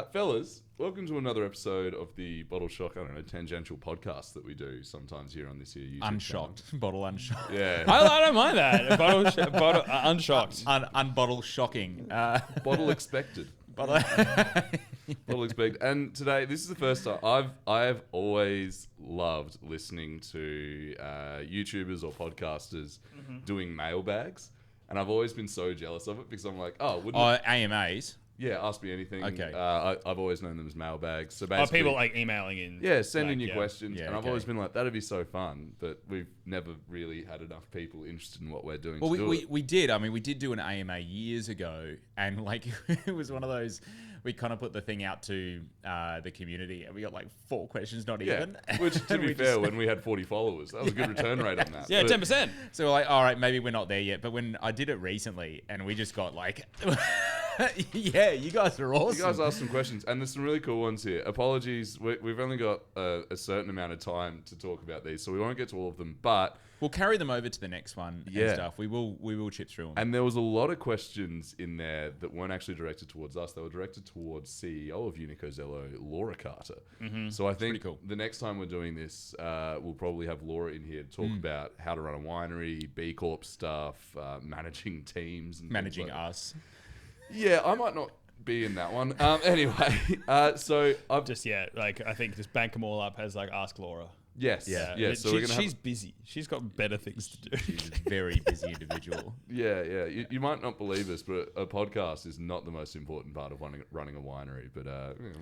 Fellas, welcome to another episode of the Bottle Shock, tangential podcast that we do sometimes here on this here YouTube Unshocked. channel. Bottle unshocked. Yeah. I don't mind that. Bottle unshocked. Unbottle shocking. Bottle expected. Bottle expected. And today, this is the first time I've always loved listening to YouTubers or podcasters doing mailbags. And I've always been so jealous of it because I'm like, AMAs. Yeah, ask me anything. Okay. I've always known them as mailbags. So basically, people like emailing in. yeah, send in your questions. Yeah, and I've always been like, that'd be so fun. But we've never really had enough people interested in what we're doing. Well, we did. I mean, we did do an AMA years ago. And like, it was one of those, we kind of put the thing out to the community and we got like 4 questions, not even. Which, to be fair, when we had 40 followers, that was a good return rate on that. Yeah, but 10%. So we're like, all right, maybe we're not there yet. But when I did it recently and we just got like... Yeah, you guys are awesome. You guys asked some questions, and there's some really cool ones here. Apologies, we've only got a certain amount of time to talk about these, so we won't get to all of them, but... We'll carry them over to the next one and stuff. We will chip through them. And there was a lot of questions in there that weren't actually directed towards us. They were directed towards CEO of Unico, Zelo, Laura Carter. Mm-hmm. So I think cool. The next time we're doing this, we'll probably have Laura in here to talk about how to run a winery, B Corp stuff, managing teams. And Managing like us. Yeah, I might not be in that one. Anyway, so I've Just I think just bank them all up as like Ask Laura. Yes. Yeah. So we're gonna she's busy. She's got better things to do. She's a very busy individual. Yeah. You might not believe us, but a podcast is not the most important part of running a winery. But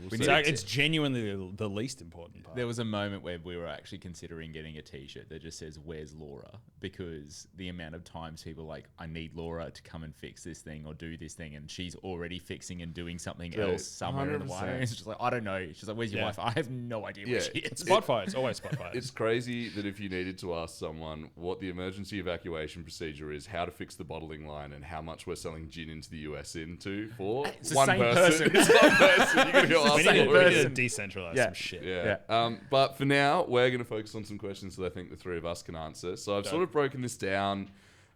we'll see. It's genuinely the least important part. There was a moment where we were actually considering getting a T-shirt that just says "Where's Laura?" because the amount of times people are like, I need Laura to come and fix this thing or do this thing, and she's already fixing and doing something else somewhere in the 100%. winery. It's just like, I don't know. She's like, "Where's your wife?" I have no idea where she is. Spotfire. It's always Spotfire. It's crazy that if you needed to ask someone what the emergency evacuation procedure is, how to fix the bottling line, and how much we're selling gin into the US for It's the one same person. It's one person. You gotta go ask we that need person. to decentralize some shit. Yeah. But for now, we're going to focus on some questions that I think the three of us can answer. So I've sort of broken this down.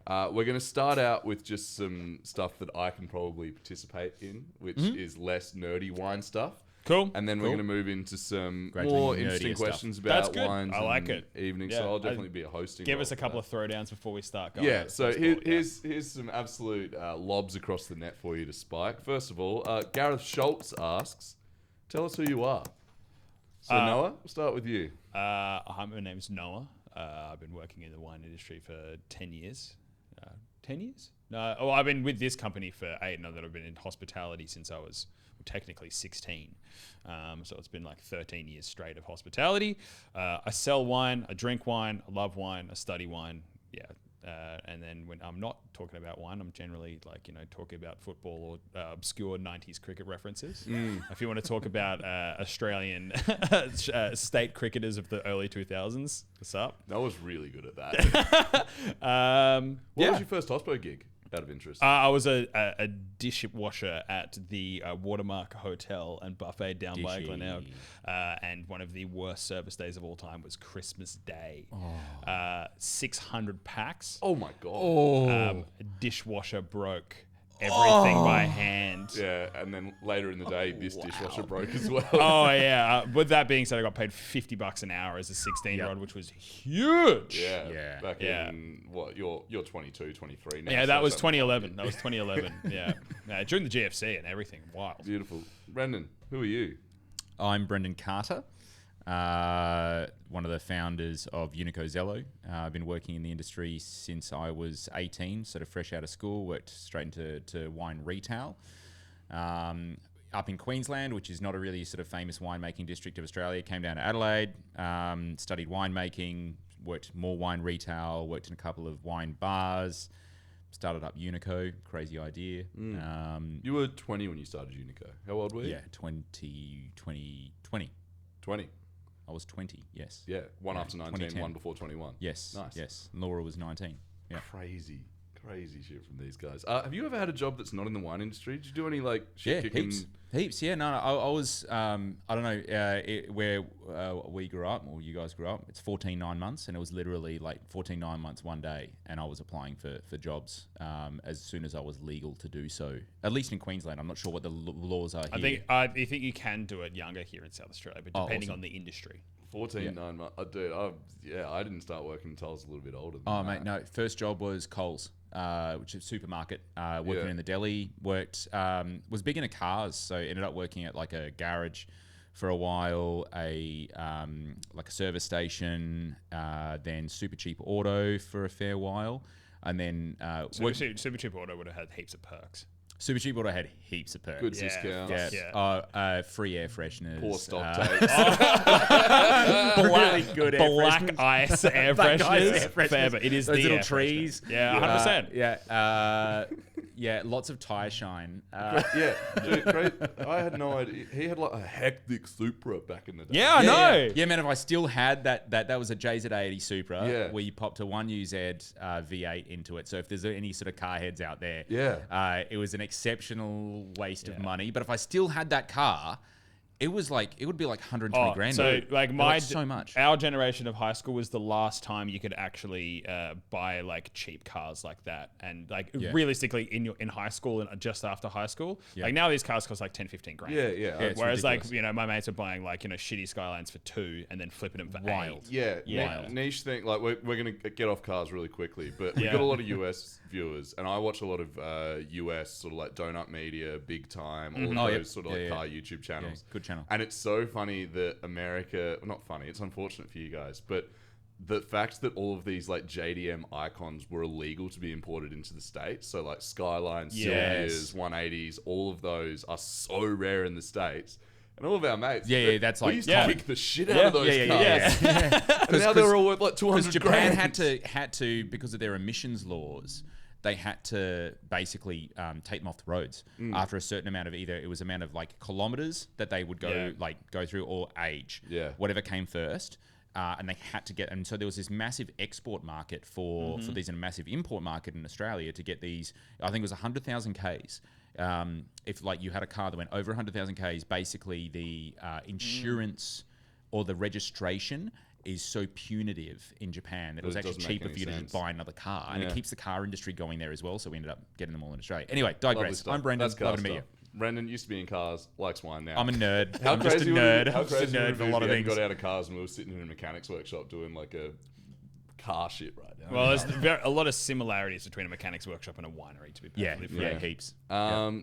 We're going to start out with just some stuff that I can probably participate in, which is less nerdy wine stuff. Cool. And then we're going to move into some Gradually more nerdier interesting stuff. questions That's about good. wines I like and it. evenings. Yeah, So I'll definitely be a hosting Give role us a for couple that. of throwdowns before we start going. Yeah, so here's some absolute lobs across the net for you to spike. First of all, Gareth Schultz asks, tell us who you are. So Noah, we'll start with you. Hi, my name's Noah. I've been working in the wine industry for 10 years. 10 years? No, I've been with this company for 8, and I've been in hospitality since I was technically 16. So it's been like 13 years straight of hospitality. I sell wine, I drink wine, I love wine, I study wine. Yeah. And then when I'm not talking about wine, I'm generally talking about football or obscure 90s cricket references. If you want to talk about Australian state cricketers of the early 2000s, what's up? Noah's really good at that. What was your first hospo gig, out of interest? I was a dishwasher at the Watermark Hotel and Buffet down by Glenelg. And one of the worst service days of all time was Christmas Day. 600 packs. Oh my God. A dishwasher broke everything by hand. Yeah, and then later in the day, this dishwasher broke as well. Oh yeah. With that being said, I got paid $50 an hour as a 16-year-old, which was huge. Yeah. Back in what you're 22, 23 now. Yeah, so that was that's 2011. That was 2011. Yeah. During the GFC and everything. Wild. beautiful. Brendan, who are you? I'm Brendan Carter, one of the founders of Unico Zelo. I've been working in the industry since I was 18, sort of fresh out of school, worked straight into wine retail. Up in Queensland, which is not a really sort of famous winemaking district of Australia, came down to Adelaide, studied winemaking, worked more wine retail, worked in a couple of wine bars, started up Unico, crazy idea. You were 20 when you started Unico. How old were you? Yeah, 20. 20. I was 20, yes. Yeah, one after 19, 2010. one before 21. Yes, Nice. yes. Laura was 19. Yeah. Crazy. Crazy shit from these guys. Have you ever had a job that's not in the wine industry? Did you do any like shit kicking? Heaps. Yeah, no, I was, I don't know, where we grew up, or you guys grew up, it's 14 9 months, and it was literally like 14 9 months one day, and I was applying for jobs as soon as I was legal to do so, at least in Queensland. I'm not sure what the laws are here. I think you can do it younger here in South Australia, but depending on the industry. 14 9 months. Dude, I didn't start working until I was a little bit older than that. Mate, no. First job was Coles, which is a supermarket. Working in the deli. Was big into cars, so ended up working at like a garage for a while, like a service station, then Super Cheap Auto for a fair while, and then Super Cheap Auto would have had heaps of perks. Super Cheap Auto had heaps of perks. Good discounts. Yeah. Free air fresheners. Poor stock takes. Really good air Black ice air fresheners. Fair, but it is those the little air trees. Yeah, 100%. Yeah, lots of tire shine. Yeah, dude, great. I had no idea. He had like a hectic Supra back in the day. Yeah, I know. Yeah, man, if I still had that was a JZ80 Supra where you popped a 1UZ V8 into it. So if there's any sort of car heads out there, it was an exceptional waste of money. But if I still had that car, it would be like 120 grand. So like so much. Our generation of high school was the last time you could actually buy like cheap cars like that, and like realistically in high school and just after high school, like now these cars cost like 10-15 grand. Yeah. Whereas like my mates are buying like shitty Skylines for 2 and then flipping them for 8. Yeah. Niche thing. Like we're gonna get off cars really quickly, but we got a lot of US viewers, and I watch a lot of US sort of like Donut Media, Big Time, all of those sort of like car YouTube channels. Good channel. And it's so funny that America, not funny, it's unfortunate for you guys, but the fact that all of these like JDM icons were illegal to be imported into the States, so like Skylines, Sylvias, 180s, all of those are so rare in the States. And all of our mates, that's we like used to kick the shit out of those cars. And now they're all worth like 200 Japan grand. had to because of their emissions laws. They had to basically take them off the roads after a certain amount of like kilometers that they would go through, or age, whatever came first. And they had to get, and so there was this massive export market for these, and a massive import market in Australia to get these. I think it was 100,000 Ks. If like you had a car that went over 100,000 Ks, basically the insurance or the registration is so punitive in Japan that it was actually cheaper for you to just buy another car, and it keeps the car industry going there as well. So we ended up getting them all in Australia. Anyway, digress. I'm Brendan. Lovely to meet you. Brendan used to be in cars, likes wine now. I'm a nerd. I'm just a nerd. I'm just a nerd for a lot of things. Got out of cars and we were sitting in a mechanics workshop doing like a car shit right now. Well, there's a lot of similarities between a mechanics workshop and a winery, to be perfectly frank. Heaps.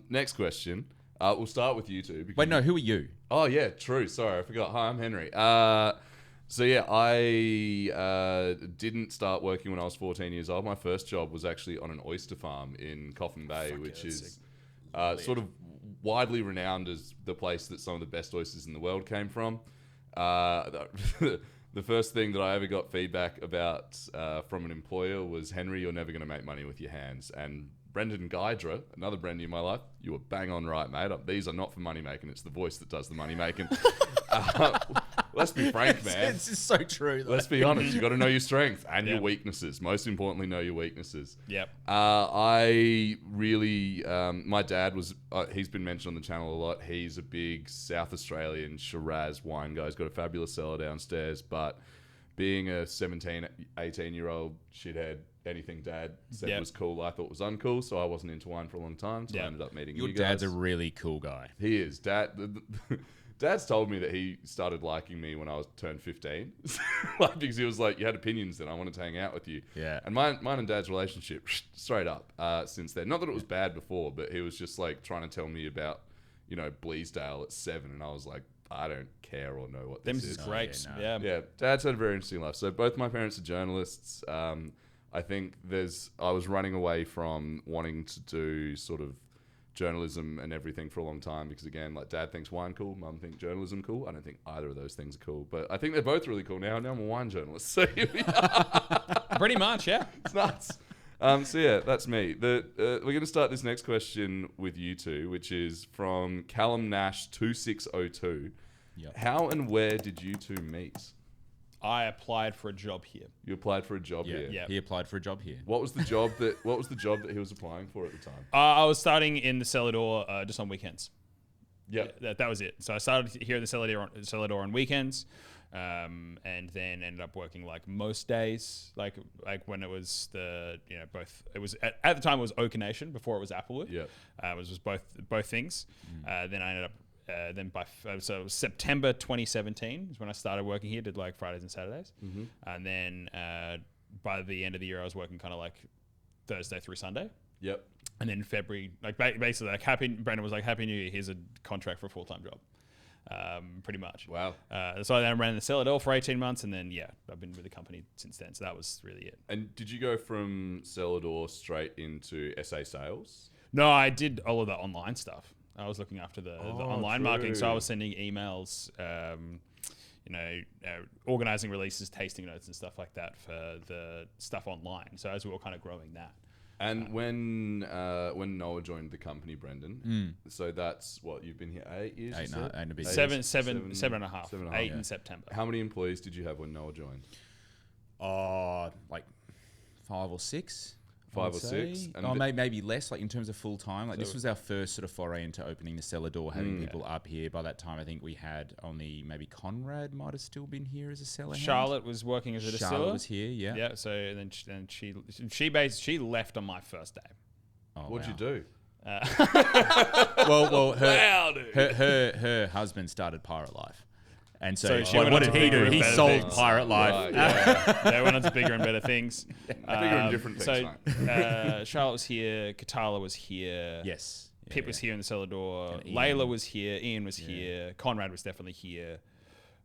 Next question. We'll start with you two. Wait, no, who are you? Oh, yeah, true. Sorry, I forgot. Hi, I'm Henry. So yeah, I didn't start working when I was 14 years old. My first job was actually on an oyster farm in Coffin Bay, which is sort of widely renowned as the place that some of the best oysters in the world came from. The first thing that I ever got feedback about from an employer was, Henry, you're never going to make money with your hands. And Brendan Guydra, another Brendan in my life, you were bang on right, mate. These are not for money making. It's the voice that does the money making. Let's be frank, man. This is so true. Though. Let's be honest. You got to know your strengths and your weaknesses. Most importantly, know your weaknesses. Yep. I really, my dad was, he's been mentioned on the channel a lot. He's a big South Australian Shiraz wine guy. He's got a fabulous cellar downstairs. But being a 17, 18-year-old shithead, anything dad said was cool, I thought was uncool. So I wasn't into wine for a long time. So I ended up meeting you guys. Your dad's a really cool guy. He is. Dad's told me that he started liking me when I turned 15, like, because he was like, you had opinions then, I wanted to hang out with you. Yeah. And mine and Dad's relationship, straight up, since then. Not that it was bad before, but he was just like trying to tell me about, Bleasdale at 7, and I was like, I don't care or know what this is. Great. Yeah. Dad's had a very interesting life. So both my parents are journalists. I think I was running away from wanting to do sort of journalism and everything for a long time, because again, like, Dad thinks wine cool, Mum thinks journalism cool. I don't think either of those things are cool, but I think they're both really cool now. Now I'm a wine journalist, so here we are. Pretty much, yeah. It's nuts. So yeah, that's me. We're going to start this next question with you two, which is from Callum Nash 2602. Yep. How and where did you two meet? I applied for a job here. You applied for a job Yeah, here. Yeah. he applied for a job here. What was the job that he was applying for at the time? I was starting in the cellar door just on weekends. Yep. That was it. So I started here at the cellar door on weekends, and then ended up working like most days, like when it was both. It was at the time it was Oak Nation before it was Applewood. Yeah. It was both things. Then I ended up. So it was September 2017 is when I started working here. Did like Fridays and Saturdays, and then by the end of the year I was working kind of like Thursday through Sunday. Yep. And then February, like basically, like Brandon was like, "Happy New Year! Here's a contract for a full-time job," pretty much. Wow. So then I ran the cellar door for 18 months, and then I've been with the company since then. So that was really it. And did you go from cellar door straight into SA sales? No, I did all of the online stuff. I was looking after the online marketing, so I was sending emails, organizing releases, tasting notes, and stuff like that for the stuff online. So as we were kind of growing that. And when Noah joined the company, Brendan, so that's what you've been here 8 years. Eight and a bit. Seven and a half. 7.5, 8 yeah. in September. How many employees did you have when Noah joined? Like 5 or 6. 5 I'd or say. 6. And Maybe less, like in terms of full time. Like this was our first sort of foray into opening the cellar door, having people up here. By that time, I think we had only maybe Conrad might have still been here as a cellar. Charlotte was working as a distiller. Charlotte was here, yeah. Yeah. So then she left on my first day. Oh, What'd you wow. do? Well, Wow, dude. her husband started Pirate Life. And so, she went what on did to he do? bigger He and better sold things. Pirate Life. Right, yeah. They went on to bigger and better things. Bigger and different things, So Charlotte was here. Katala was here. Yes. Pip was here in the cellar door. And Ian. Layla was here. Ian was here. Conrad was definitely here.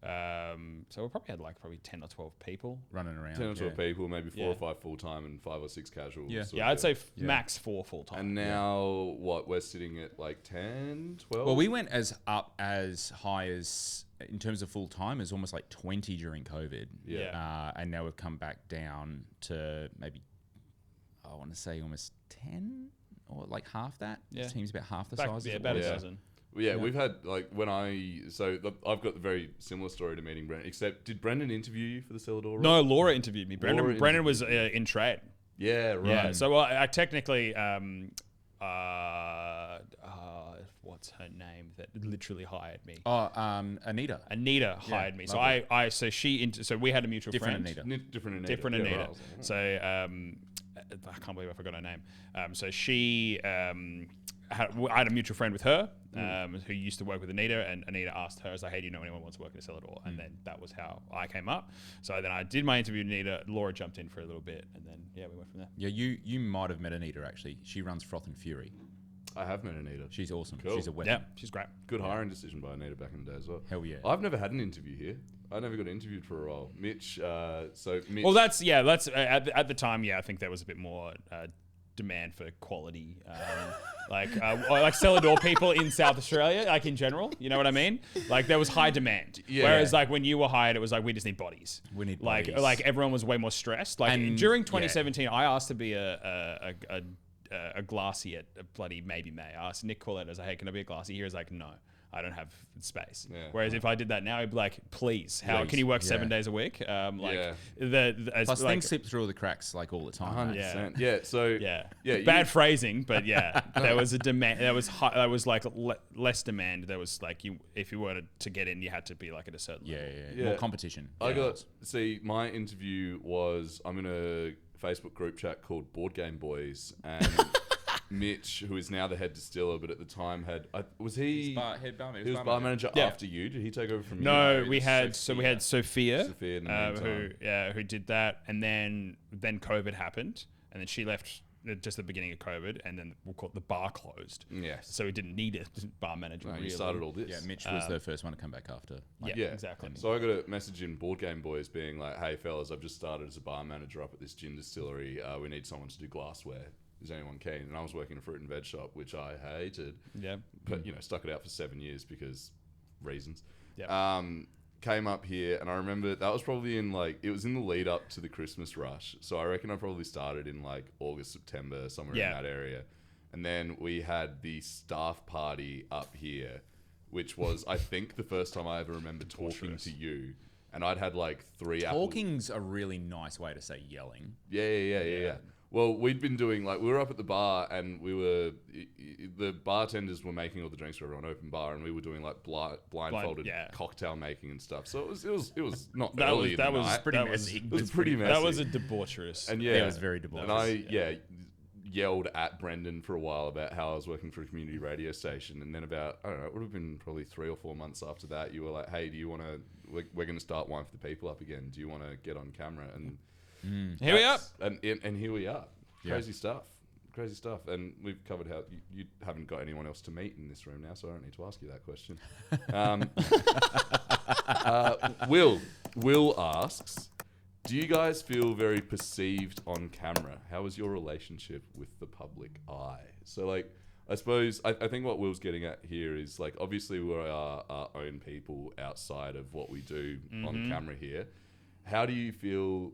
So we probably had probably 10 or 12 people. Running around. 10 or 12 people, maybe 4 Yeah. or 5 full time and 5 or 6 casual. Yeah. sort Yeah, of I'd say deal. max 4 full time. And now we're sitting at like 10, 12? Well, we went as high as, in terms of full time, as almost like 20 during COVID. Yeah. And now we've come back down to maybe, I want to say almost 10 or like half that. Yeah. The team's about half the Back- size. yeah, as it about was. a dozen. Well, yeah, we've had I've got the very similar story to meeting Brendan, except did Brendan interview you for the cellar door? No, Laura interviewed me. Brendan Laura was in trade. Yeah, right. Yeah. So I technically, what's her name that literally hired me? Oh, Anita. Anita hired me. So lovely. so we had a mutual Different friend. Anita. Different Anita. Anita. Right. So I can't believe I forgot her name. So she I had a mutual friend with her who used to work with Anita, and Anita asked her, I was like, hey, do you know anyone who wants to work at a cellar door? And then that was how I came up. So then I did my interview with Anita. Laura jumped in for a little bit, and then we went from there. Yeah, you might have met Anita actually. She runs Froth and Fury. I have met Anita. She's awesome. Cool. She's a weapon. Yeah, she's great. Good hiring decision by Anita back in the day as well. Hell yeah. I've never had an interview here. I never got interviewed for a role. Mitch, Mitch. Well, that's at the time. Yeah, I think there was a bit more demand for quality, like cellar door people in South Australia, like in general. You know what I mean? Like there was high demand. Yeah. Whereas like when you were hired, it was like we just need bodies. We need like bodies. like everyone was way more stressed. Like And- during 2017, I asked to be a glassy at a bloody Maybe May. I asked Nick Collette, I was like, hey, can I be a glassy here? He's like, no. I don't have space. Yeah. Whereas if I did that now, he'd be like, please, Please. can you work Yeah. 7 days a week? Yeah. Plus things slip through the cracks like all the time. 100%. Yeah. So Yeah. yeah. Bad phrasing, but yeah, there was a demand. There was there was like less demand. There was like if you were to get in, you had to be like at a certain Yeah, level. yeah. Yeah. More competition. I got my interview was I'm in a Facebook group chat called Board Game Boys, and Mitch, who is now the head distiller, but at the time was he? Head barman. He was bar manager Yeah. after you. Did he take over from you? No, we had Sophia Sophia in the who did that, and then COVID happened, and then she left just the beginning of COVID, and then we'll call it the bar closed. Yes. So we didn't need a bar manager. No, really. you started all this. Yeah, Mitch was the first one to come back after. Yeah, exactly. So I got a message in Board Game Boys being like, "Hey fellas, I've just started as a bar manager up at this gin distillery. We need someone to do glassware. Is anyone keen?" And I was working in a fruit and veg shop, which I hated. Yeah. But stuck it out for 7 years because reasons. Yeah. Came up here, and I remember that was probably it was in the lead up to the Christmas rush. So I reckon I probably started in August, September, somewhere in that area. And then we had the staff party up here, which was, I think, the first time I ever remember talking to you. and I'd had like 3 apples. Talking's a really nice way to say yelling. Yeah. Well, we'd been doing like, we were up at the bar and the bartenders were making all the drinks for everyone, open bar, and we were doing like blindfolded cocktail making and stuff. So it was not early in the night. Pretty messy. It was pretty messy. That was a debaucherous. And it was very debaucherous. And I yelled at Brendan for a while about how I was working for a community radio station, and then about, I don't know, it would have been probably 3 or 4 months after that, you were like, hey, do you want to, we're going to start Wine for the People up again. Do you want to get on camera? And here we are. And here we are. Crazy stuff. And we've covered how you haven't got anyone else to meet in this room now, so I don't need to ask you that question. Will asks, do you guys feel very perceived on camera? How is your relationship with the public eye? So like, I suppose, I think what Will's getting at here is like, obviously we are our own people outside of what we do on camera here. How do you feel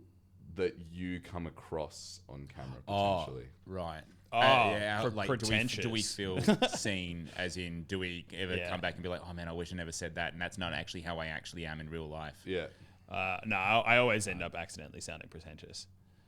that you come across on camera potentially? Right. Like, pretentious. Do we feel seen, as in, do we ever come back and be like, oh man, I wish I never said that, and that's not actually how I actually am in real life? Yeah. No, I always end up accidentally sounding pretentious.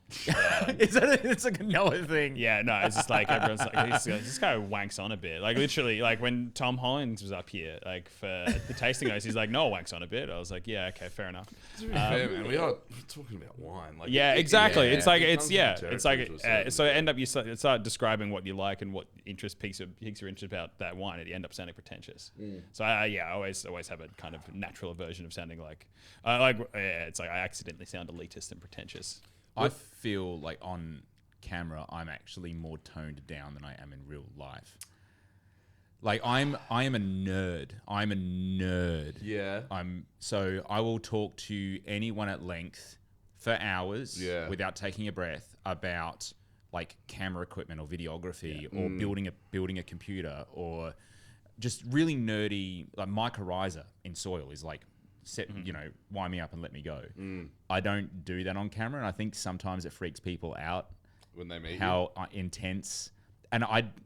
It's like another thing. Yeah, no, it's just like everyone's like, this guy wanks on a bit. Like literally, like when Tom Hollins was up here, like for the tasting notes, he's like, no, wanks on a bit. I was like, yeah, okay, fair enough. Fair, man. We are talking about wine. Like, exactly. It's like so so end up you start describing what you like and what interest piques your interest about that wine, and you end up sounding pretentious. So I always have a kind of natural aversion of sounding like it's like I accidentally sound elitist and pretentious. I feel like on camera, I'm actually more toned down than I am in real life. Like I am a nerd. I'm a nerd. Yeah. So I will talk to anyone at length for hours without taking a breath about like camera equipment or videography or building a computer or just really nerdy. Like Mike Ariza in soil is like, wind me up and let me go. I don't do that on camera, and I think sometimes it freaks people out when they meet how intense. And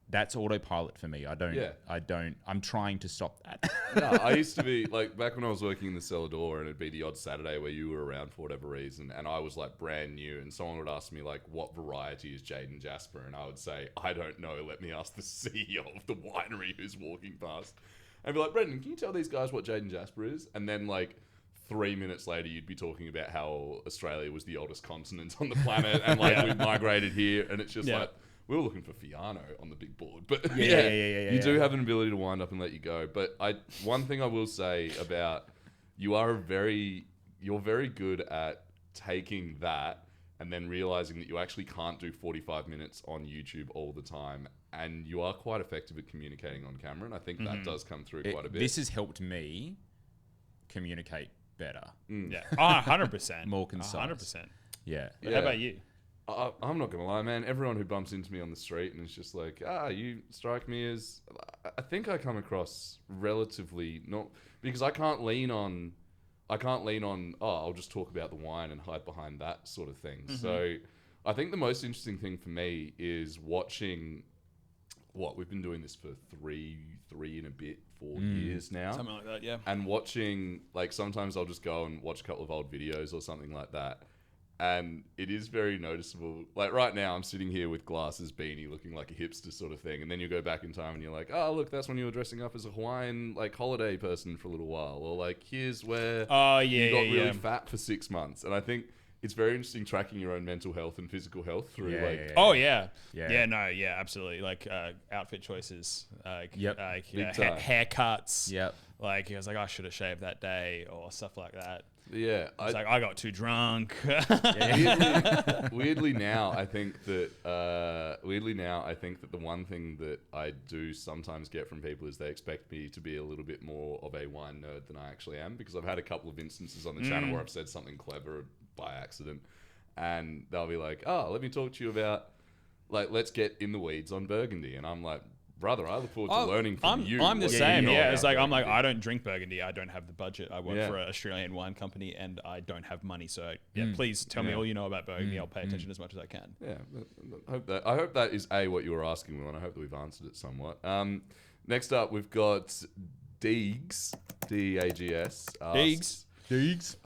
that's autopilot for me. I'm trying to stop that. No, I used to be like, back when I was working in the cellar door, and it'd be the odd Saturday where you were around for whatever reason, and I was like brand new, and someone would ask me like, what variety is Jaden Jasper? And I would say, I don't know, let me ask the CEO of the winery who's walking past. And be like, Brendan, can you tell these guys what Jaden Jasper is? And then like 3 minutes later, you'd be talking about how Australia was the oldest continent on the planet, and like we migrated here, and it's just like, we were looking for Fiano on the big board. But you do have an ability to wind up and let you go. But one thing I will say about you're very good at taking that and then realizing that you actually can't do 45 minutes on YouTube all the time. And you are quite effective at communicating on camera. And I think that does come through quite a bit. This has helped me communicate better. Yeah. 100%. More concise. 100%. Yeah. But how about you? I'm not going to lie, man. Everyone who bumps into me on the street and is just like, you strike me as... I think I come across relatively... not because I can't lean on, I'll just talk about the wine and hide behind that sort of thing. So I think the most interesting thing for me is watching... we've been doing this for three and a bit, 4 years now. Something like that, yeah. And watching, like, sometimes I'll just go and watch a couple of old videos or something like that. And it is very noticeable. Like right now, I'm sitting here with glasses, beanie, looking like a hipster sort of thing. And then you go back in time and you're like, oh, look, that's when you were dressing up as a Hawaiian, like, holiday person for a little while. Or like, here's where you got really fat for 6 months. And I think it's very interesting tracking your own mental health and physical health through absolutely. Like outfit choices, haircuts. Yep. Like, I was like, I should have shaved that day or stuff like that. Yeah. It's like, I got too drunk. Weirdly now, I think that the one thing that I do sometimes get from people is they expect me to be a little bit more of a wine nerd than I actually am, because I've had a couple of instances on the channel where I've said something clever by accident, and they'll be like, oh, let me talk to you about, like, let's get in the weeds on Burgundy. And I'm like, brother, I look forward to learning from you. I'm the same. Yeah, it's like, I'm like, I don't drink Burgundy. I don't have the budget. I work for an Australian wine company and I don't have money. So please tell me all you know about Burgundy. I'll pay attention as much as I can. Yeah, I hope that is what you were asking, Will, and I hope that we've answered it somewhat. Next up, we've got Deegs, Deags. Deegs. Deegs.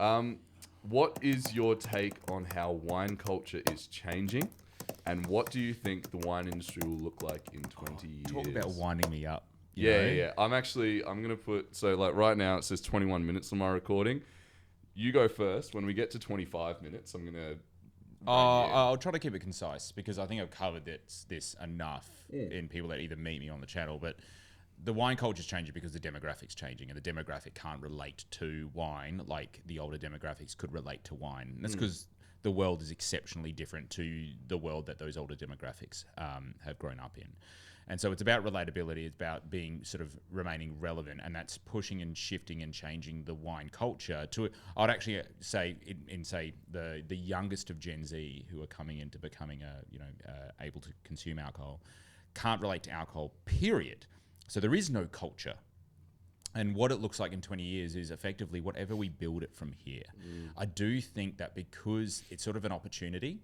What is your take on how wine culture is changing, and what do you think the wine industry will look like in 20 years? Talk about winding me up. Yeah. I'm going to put, so like right now it says 21 minutes on my recording. You go first. When we get to 25 minutes, I'm going to... I'll try to keep it concise because I think I've covered this enough in people that either meet me on the channel, but the wine culture is changing because the demographic's changing, and the demographic can't relate to wine like the older demographics could relate to wine. And that's because the world is exceptionally different to the world that those older demographics have grown up in. And so it's about relatability, it's about being sort of remaining relevant, and that's pushing and shifting and changing the wine culture to, I'd actually say, the youngest of Gen Z who are coming into becoming able to consume alcohol can't relate to alcohol, period. So there is no culture. And what it looks like in 20 years is effectively whatever we build it from here. I do think that because it's sort of an opportunity,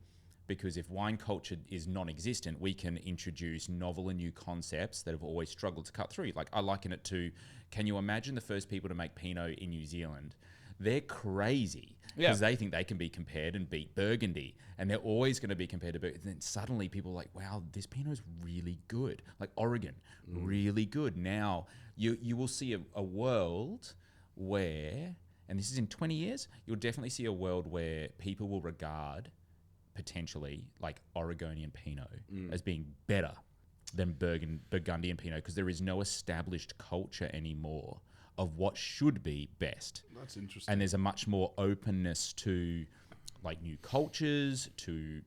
because if wine culture is non-existent, we can introduce novel and new concepts that have always struggled to cut through. Like I liken it to, can you imagine the first people to make Pinot in New Zealand? They're crazy because they think they can be compared and beat Burgundy, and they're always going to be compared to Burgundy. And then suddenly people are like, wow, this Pinot is really good. Like Oregon, really good. Now you will see a world where, and this is in 20 years, you'll definitely see a world where people will regard potentially like Oregonian Pinot as being better than Burgundian Pinot because there is no established culture anymore of what should be best. That's interesting. And there's a much more openness to like new cultures, to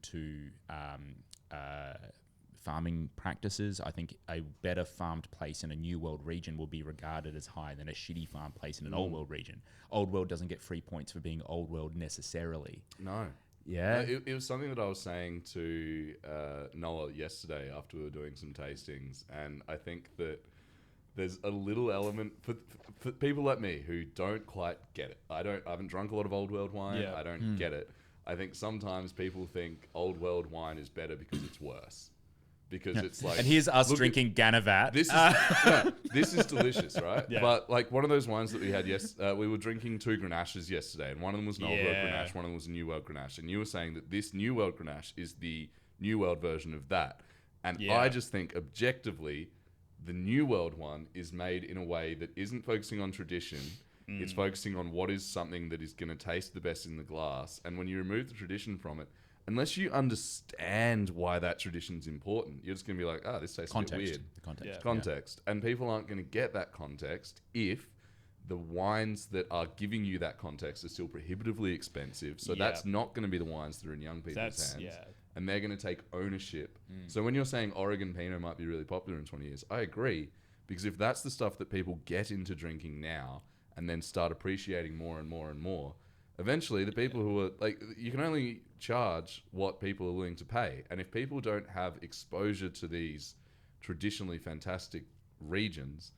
farming practices. I think a better farmed place in a new world region will be regarded as higher than a shitty farmed place in an old world region. Old world doesn't get free points for being old world necessarily. No. Yeah. It was something that I was saying to Noah yesterday after we were doing some tastings, and I think that there's a little element for people like me who don't quite get it. I haven't drunk a lot of old world wine. Yeah. I don't get it. I think sometimes people think old world wine is better because it's worse. Because it's like, and here's us drinking Ganavat. This is delicious, right? Yeah. But like one of those wines that we had we were drinking 2 Grenaches yesterday, and one of them was an old world Grenache, one of them was a new world Grenache, and you were saying that this new world Grenache is the new world version of that, and I just think objectively, the new world one is made in a way that isn't focusing on tradition. It's focusing on what is something that is going to taste the best in the glass, and when you remove the tradition from it, unless you understand why that tradition's important, you're just going to be like, this tastes a bit weird. Context. And people aren't going to get that context if the wines that are giving you that context are still prohibitively expensive. So that's not going to be the wines that are in young people's hands. And they're going to take ownership. So when you're saying Oregon Pinot might be really popular in 20 years, I agree. Because if that's the stuff that people get into drinking now and then start appreciating more and more and more, eventually the people who are like, you can only charge what people are willing to pay. And if people don't have exposure to these traditionally fantastic regions,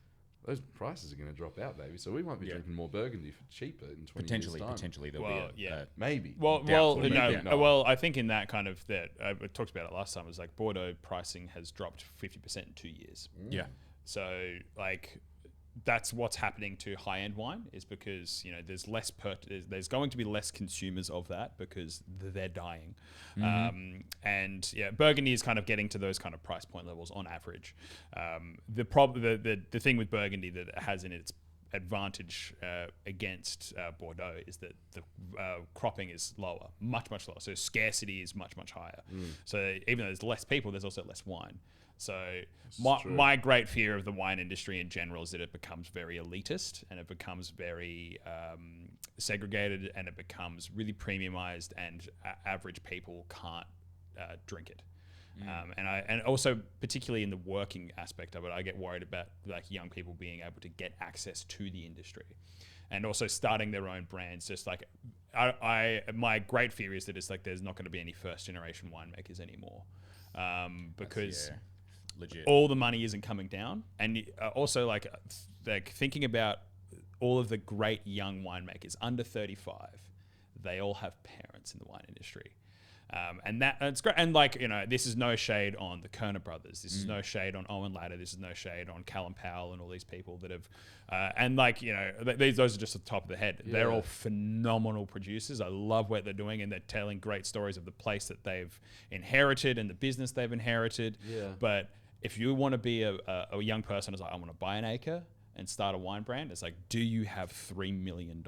those prices are going to drop out, baby. So we might be drinking more Burgundy for cheaper in 20 years time. Potentially there'll be maybe. Well, I think in that kind of that I talked about it last time. It was like Bordeaux pricing has dropped 50% in 2 years. Yeah. So like, that's what's happening to high-end wine is because there's less there's going to be less consumers of that because they're dying, and Burgundy is kind of getting to those kind of price point levels on average. The thing with Burgundy that it has in its advantage against Bordeaux is that the cropping is lower, much lower. So scarcity is much higher. So even though there's less people, there's also less wine. So my great fear of the wine industry in general is that it becomes very elitist and it becomes very segregated and it becomes really premiumized and average people can't drink it. And also particularly in the working aspect of it, I get worried about like young people being able to get access to the industry and also starting their own brands. Just like my great fear is that it's like there's not going to be any first generation winemakers anymore because legit. All the money isn't coming down, and also like thinking about all of the great young winemakers under 35, they all have parents in the wine industry. And it's great. And like, this is no shade on the Kerner brothers. This is no shade on Owen Latta. This is no shade on Callum Powell and all these people that have, and like, those are just at the top of the head. Yeah. They're all phenomenal producers. I love what they're doing, and they're telling great stories of the place that they've inherited and the business they've inherited. Yeah. But if you want to be a young person who's like, I want to buy an acre and start a wine brand, it's like, do you have $3 million?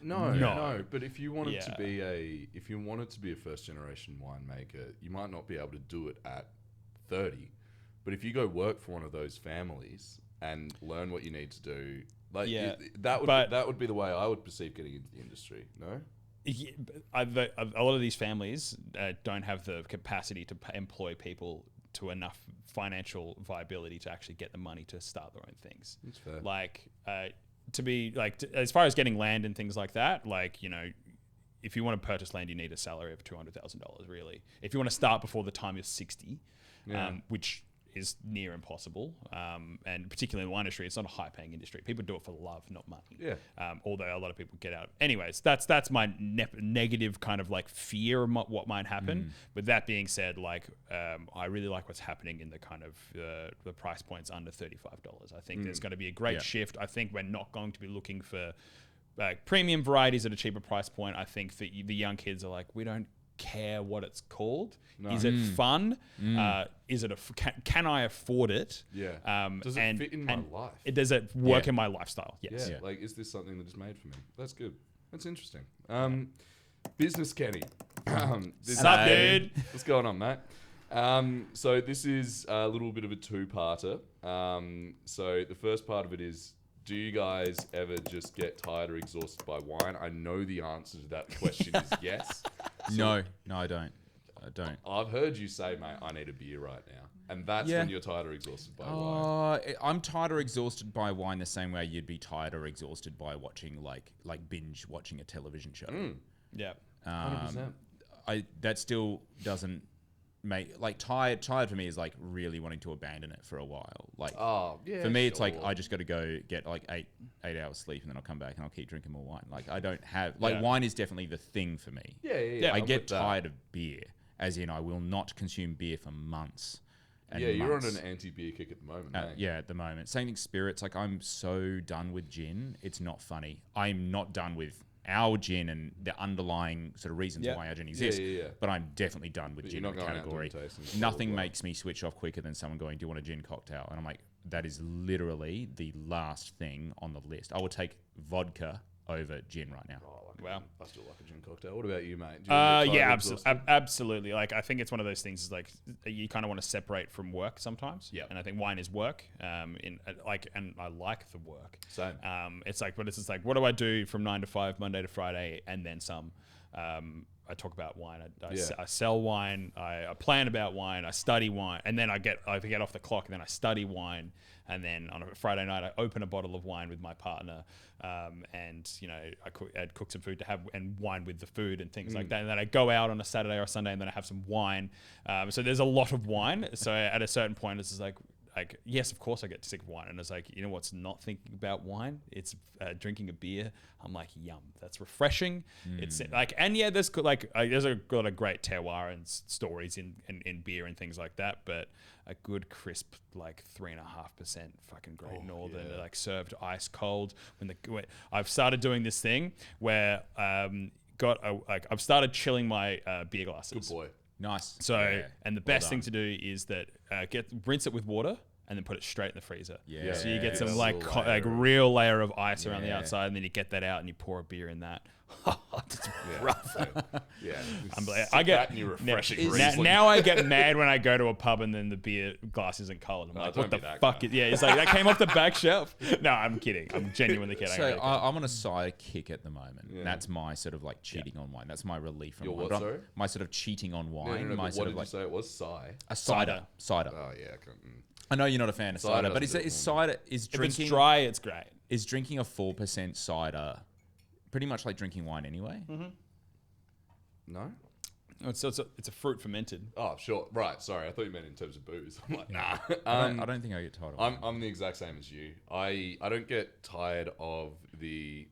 No. But if you wanted to be a first generation winemaker, you might not be able to do it at 30. But if you go work for one of those families and learn what you need to do, like that would be the way I would perceive getting into the industry. No. Yeah, a lot of these families don't have the capacity to employ people to enough financial viability to actually get the money to start their own things. That's fair. Like, as far as getting land and things like that, like, if you want to purchase land, you need a salary of $200,000, really. If you want to start before the time you're 60, which is near impossible, and particularly in the wine industry, it's not a high-paying industry. People do it for love, not money. Yeah. Although a lot of people get out. Anyways, that's my negative kind of like fear of what might happen. But that being said, like, I really like what's happening in the kind of the price points under $35. I think there's going to be a great shift. I think we're not going to be looking for premium varieties at a cheaper price point. I think that the young kids are like, we don't care what it's called. No. Is it fun? Is it can I afford it? Yeah. Does it fit in my life? Does it work in my lifestyle? Yes. Yeah. Like, is this something that is made for me? That's good. That's interesting. Business Kenny. What's up, dude? What's going on, mate? So this is a little bit of a two-parter. So the first part of it is, do you guys ever just get tired or exhausted by wine? I know the answer to that question is yes. So no, I don't. I've heard you say, mate, I need a beer right now. And that's when you're tired or exhausted by wine. I'm tired or exhausted by wine the same way you'd be tired or exhausted by watching, like binge watching a television show. Yeah. 100%. That still doesn't make, like, tired for me is like really wanting to abandon it for a while. Like, for me, it's like I just got to go get like eight hours sleep, and then I'll come back and I'll keep drinking more wine. Like, I don't have, like, wine is definitely the thing for me. Yeah. I get tired of beer, as in I will not consume beer for months. You're on an anti-beer kick at the moment, mate. Yeah, at the moment. Same thing, spirits. Like, I'm so done with gin. It's not funny. I'm not done with our gin and the underlying sort of reasons why our gin exists. But I'm definitely done with gin in the category. Nothing makes me switch off quicker than someone going, do you want a gin cocktail? And I'm like, that is literally the last thing on the list. I would take vodka over gin right now. Wow. I still like a gin cocktail. What about you, mate? Absolutely. Like, I think it's one of those things, is like, you kind of want to separate from work sometimes. Yeah. And I think wine is work. And I like the work. Same. It's like, but it's just like, what do I do from 9 to 5, Monday to Friday, and then some? I talk about wine. I sell wine. I plan about wine. I study wine, and then I get off the clock, and then I study wine, and then on a Friday night I open a bottle of wine with my partner, and I'd cook some food to have, and wine with the food and things like that. And then I go out on a Saturday or Sunday, and then I have some wine. So there's a lot of wine. So at a certain point, it's just like, yes, of course I get sick of wine. And it's like, you know what's not thinking about wine? It's drinking a beer. I'm like, yum, that's refreshing. It's like, and yeah, there's there's a lot of great terroir and stories in beer and things like that. But a good crisp, like 3.5% fucking Great Northern, like served ice cold. I've started doing this thing where I've started chilling my beer glasses. Good boy. Nice. So, and the best thing to do is that rinse it with water and then put it straight in the freezer. Yeah. So you get some real layer of ice around the outside, and then you get that out and you pour a beer in that. It's rough. I get refreshing. Now I get mad when I go to a pub and then the beer glass isn't cold. I'm like, what the fuck? It's like, that came off the back shelf. No, I'm kidding. I'm genuinely kidding. So I'm on a side kick at the moment. Yeah. That's my sort of like cheating on wine. That's my relief from wine. Sorry? My sort of cheating on wine. No, what did you say it was? A cider. Oh yeah. I know you're not a fan of cider, but is cider drinking? If it's dry, it's great. Is drinking a 4% cider pretty much like drinking wine anyway? Mm-hmm. No. It's a fruit fermented. Oh, sure. Right. Sorry. I thought you meant in terms of booze. I'm like, nah. I don't think I get tired of I'm the exact same as you. I don't get tired of the,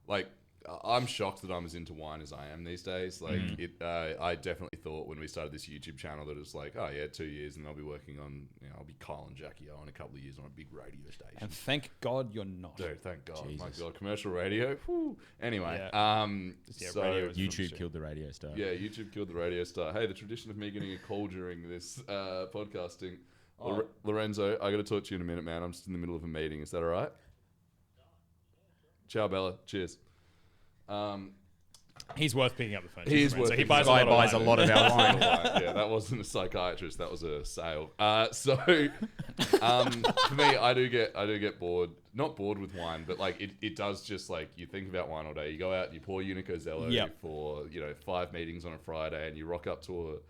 like, I'm shocked that I'm as into wine as I am these days. Like I definitely thought when we started this YouTube channel that it was like, oh yeah, 2 years and I'll be working on, I'll be Kyle and Jackie O in a couple of years on a big radio station. And thank God you're not. Dude, thank God. Jesus. My God, commercial radio. Whew. Anyway, so radio is YouTube killed the radio star. yeah, YouTube killed the radio star. Hey, the tradition of me getting a call during this podcasting. Lorenzo, I got to talk to you in a minute, man. I'm just in the middle of a meeting. Is that all right? Ciao, Bella. Cheers. He's worth picking up the phone. He is So worth he picking buys, up a, the lot buys of a wine. lot of our wine. Yeah, that wasn't a psychiatrist. That was a sale. For me, I do get bored. Not bored with wine, but like it does just like you think about wine all day. You go out and you pour Unico Zelo for 5 meetings on a Friday, and you rock up to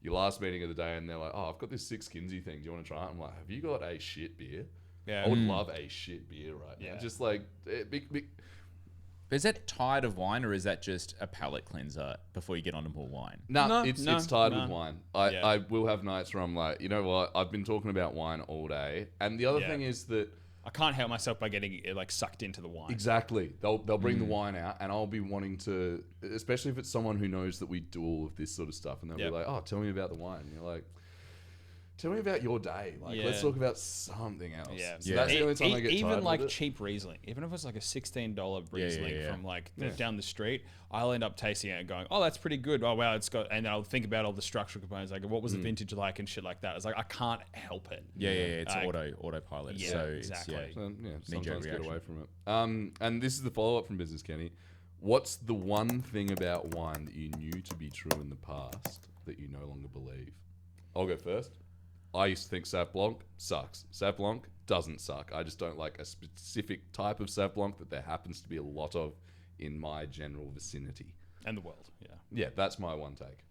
your last meeting of the day, and they're like, "Oh, I've got this 6 Kinsey thing. Do you want to try it?" I'm like, "Have you got a shit beer?" Yeah. I would love a shit beer right now. Yeah. Just like Is that tired of wine, or is that just a palate cleanser before you get on to more wine? No, it's tied with no. wine. I will have nights where I'm like, you know what? I've been talking about wine all day, and the other thing is that I can't help myself by getting like sucked into the wine. exactly they'll bring the wine out, and I'll be wanting to, especially if it's someone who knows that we do all of this sort of stuff, and they'll be like, "Oh, tell me about the wine." And you're like, "Tell me about your day. Like, let's talk about something else." Yeah, So that's the only time I get even tired like with it. cheap Riesling, even if it's like a $16 Riesling yeah. from like down the street, I'll end up tasting it and going, "Oh, that's pretty good." Oh wow, it's got, and I'll think about all the structural components, like what was the vintage like and shit like that. It's like I can't help it. Yeah. It's Like, autopilot. yeah, so exactly. It's, So, knee-jerk sometimes get reaction. away from it. And this is the follow-up from Business Kenny. What's the one thing about wine that you knew to be true in the past that you no longer believe? I'll go first. I used to think Sauv Blanc sucks. Sauv Blanc doesn't suck. I just don't like a specific type of Sauv Blanc that there happens to be a lot of in my general vicinity. And the world, yeah. Yeah, that's my one take.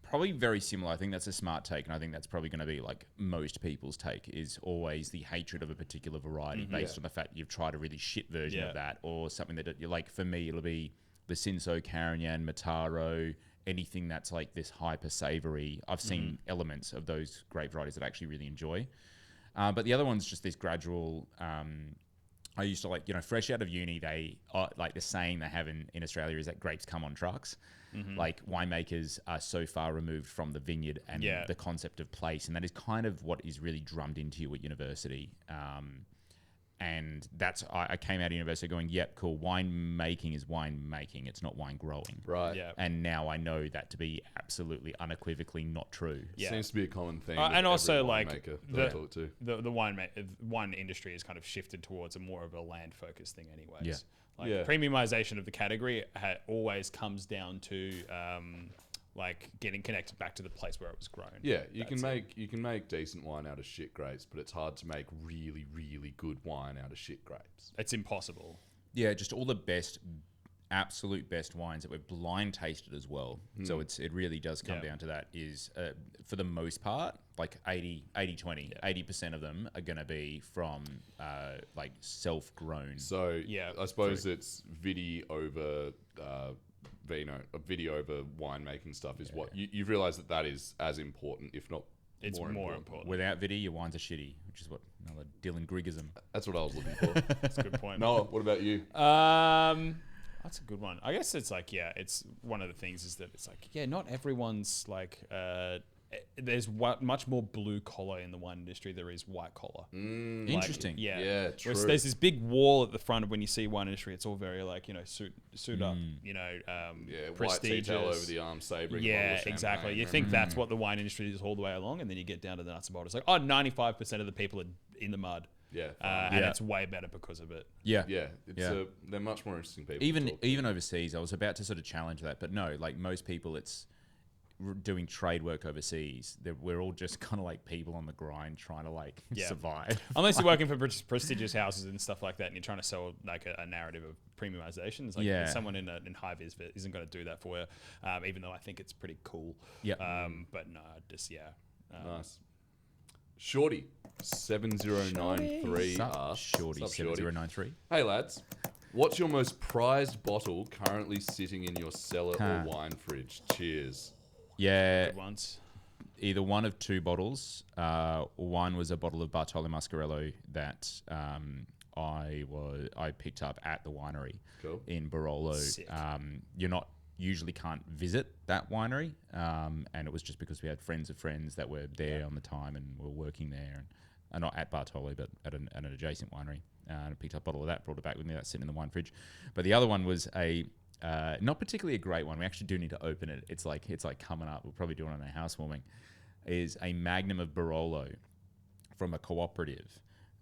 Probably very similar. I think that's a smart take, and I think that's probably going to be like most people's take, is always the hatred of a particular variety based on the fact you've tried a really shit version of that, or something that you like. For me, it'll be the Cinsault, Carignan, Mataro, anything that's like this hyper savory. I've seen elements of those grape varieties that I actually really enjoy. But the other one's just this gradual. I used to like, fresh out of uni, they like the saying they have in Australia is that grapes come on trucks. Like winemakers are so far removed from the vineyard and the concept of place, and that is kind of what is really drummed into you at university. And that's, I came out of university going, yep, cool, wine making is wine making, it's not wine growing. Right. Yeah. And now I know that to be absolutely unequivocally not true. Yeah. Seems to be a common thing. And also like that I talk to. the wine industry is kind of shifted towards a more of a land focused thing anyways. Yeah. Like premiumization of the category always comes down to like getting connected back to the place where it was grown. Yeah, you can make decent wine out of shit grapes, but it's hard to make really, really good wine out of shit grapes. It's impossible. Yeah, just all the best, absolute best wines that we've blind tasted as well. So it really does come down to that is, for the most part, like 80-20. 80% of them are going to be from like self-grown. So I suppose it's vidi over vino, vidi over winemaking stuff is what you've realised that is as important, if not It's more important. Without vidi, your wines are shitty, which is what another Dylan Griggism. That's what I was looking for. That's a good point. Noah, what about you? That's a good one. I guess it's like, it's one of the things is that it's like, not everyone's like, there's much more blue collar in the wine industry there is white collar. Interesting. Yeah, true. Whereas there's this big wall at the front of when you see wine industry, it's all very like, suit up, white prestigious. tea towel over the arm, sabering. Yeah, exactly. You think that's what the wine industry is all the way along, and then you get down to the nuts and bolts. It's like, 95% of the people are in the mud. Yeah, and it's way better because of it. Yeah. They're much more interesting people. Even overseas, I was about to sort of challenge that, but no, like most people, it's doing trade work overseas. We're all just kind of like people on the grind trying to like survive. Unless you're working for prestigious houses and stuff like that, and you're trying to sell like a narrative of premiumization. It's like someone in high vis isn't going to do that for you, even though I think it's pretty cool. Yeah. But no, just nice. Shorty 7093 Shorty 7093. Hey lads, what's your most prized bottle currently sitting in your cellar or wine fridge? Cheers. Yeah. Good ones. Either one of two bottles. One was a bottle of Bartolo Mascarello that I picked up at the winery Cool. in Barolo. Sick. You're not usually can't visit that winery, and it was just because we had friends of friends that were there on the time and were working there, and not at Bartoli, but at an adjacent winery. And I picked up a bottle of that, brought it back with me. That's sitting in the wine fridge. But the other one was not particularly a great one. We actually do need to open it. It's like coming up. We'll probably do it on our housewarming. Is a Magnum of Barolo from a cooperative.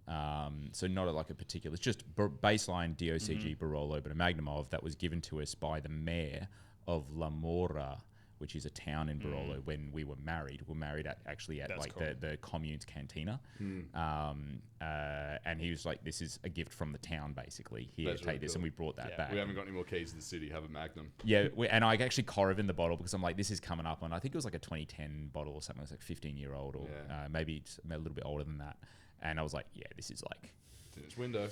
So not like a particular, it's just baseline DOCG Barolo, but a Magnum of that was given to us by the mayor of La Mora, which is a town in Barolo. When we were married, at That's like cool. the commune's cantina. And he was like, this is a gift from the town, basically. Here, That's take really this. cool. And we brought that back. We haven't got any more keys to the city. Have a Magnum. Yeah, and I actually corrov in the bottle because I'm like, this is coming up on, I think it was like a 2010 bottle or something. It was like 15-year-old or maybe it's a little bit older than that. And I was like, yeah, this is like... It's in its window.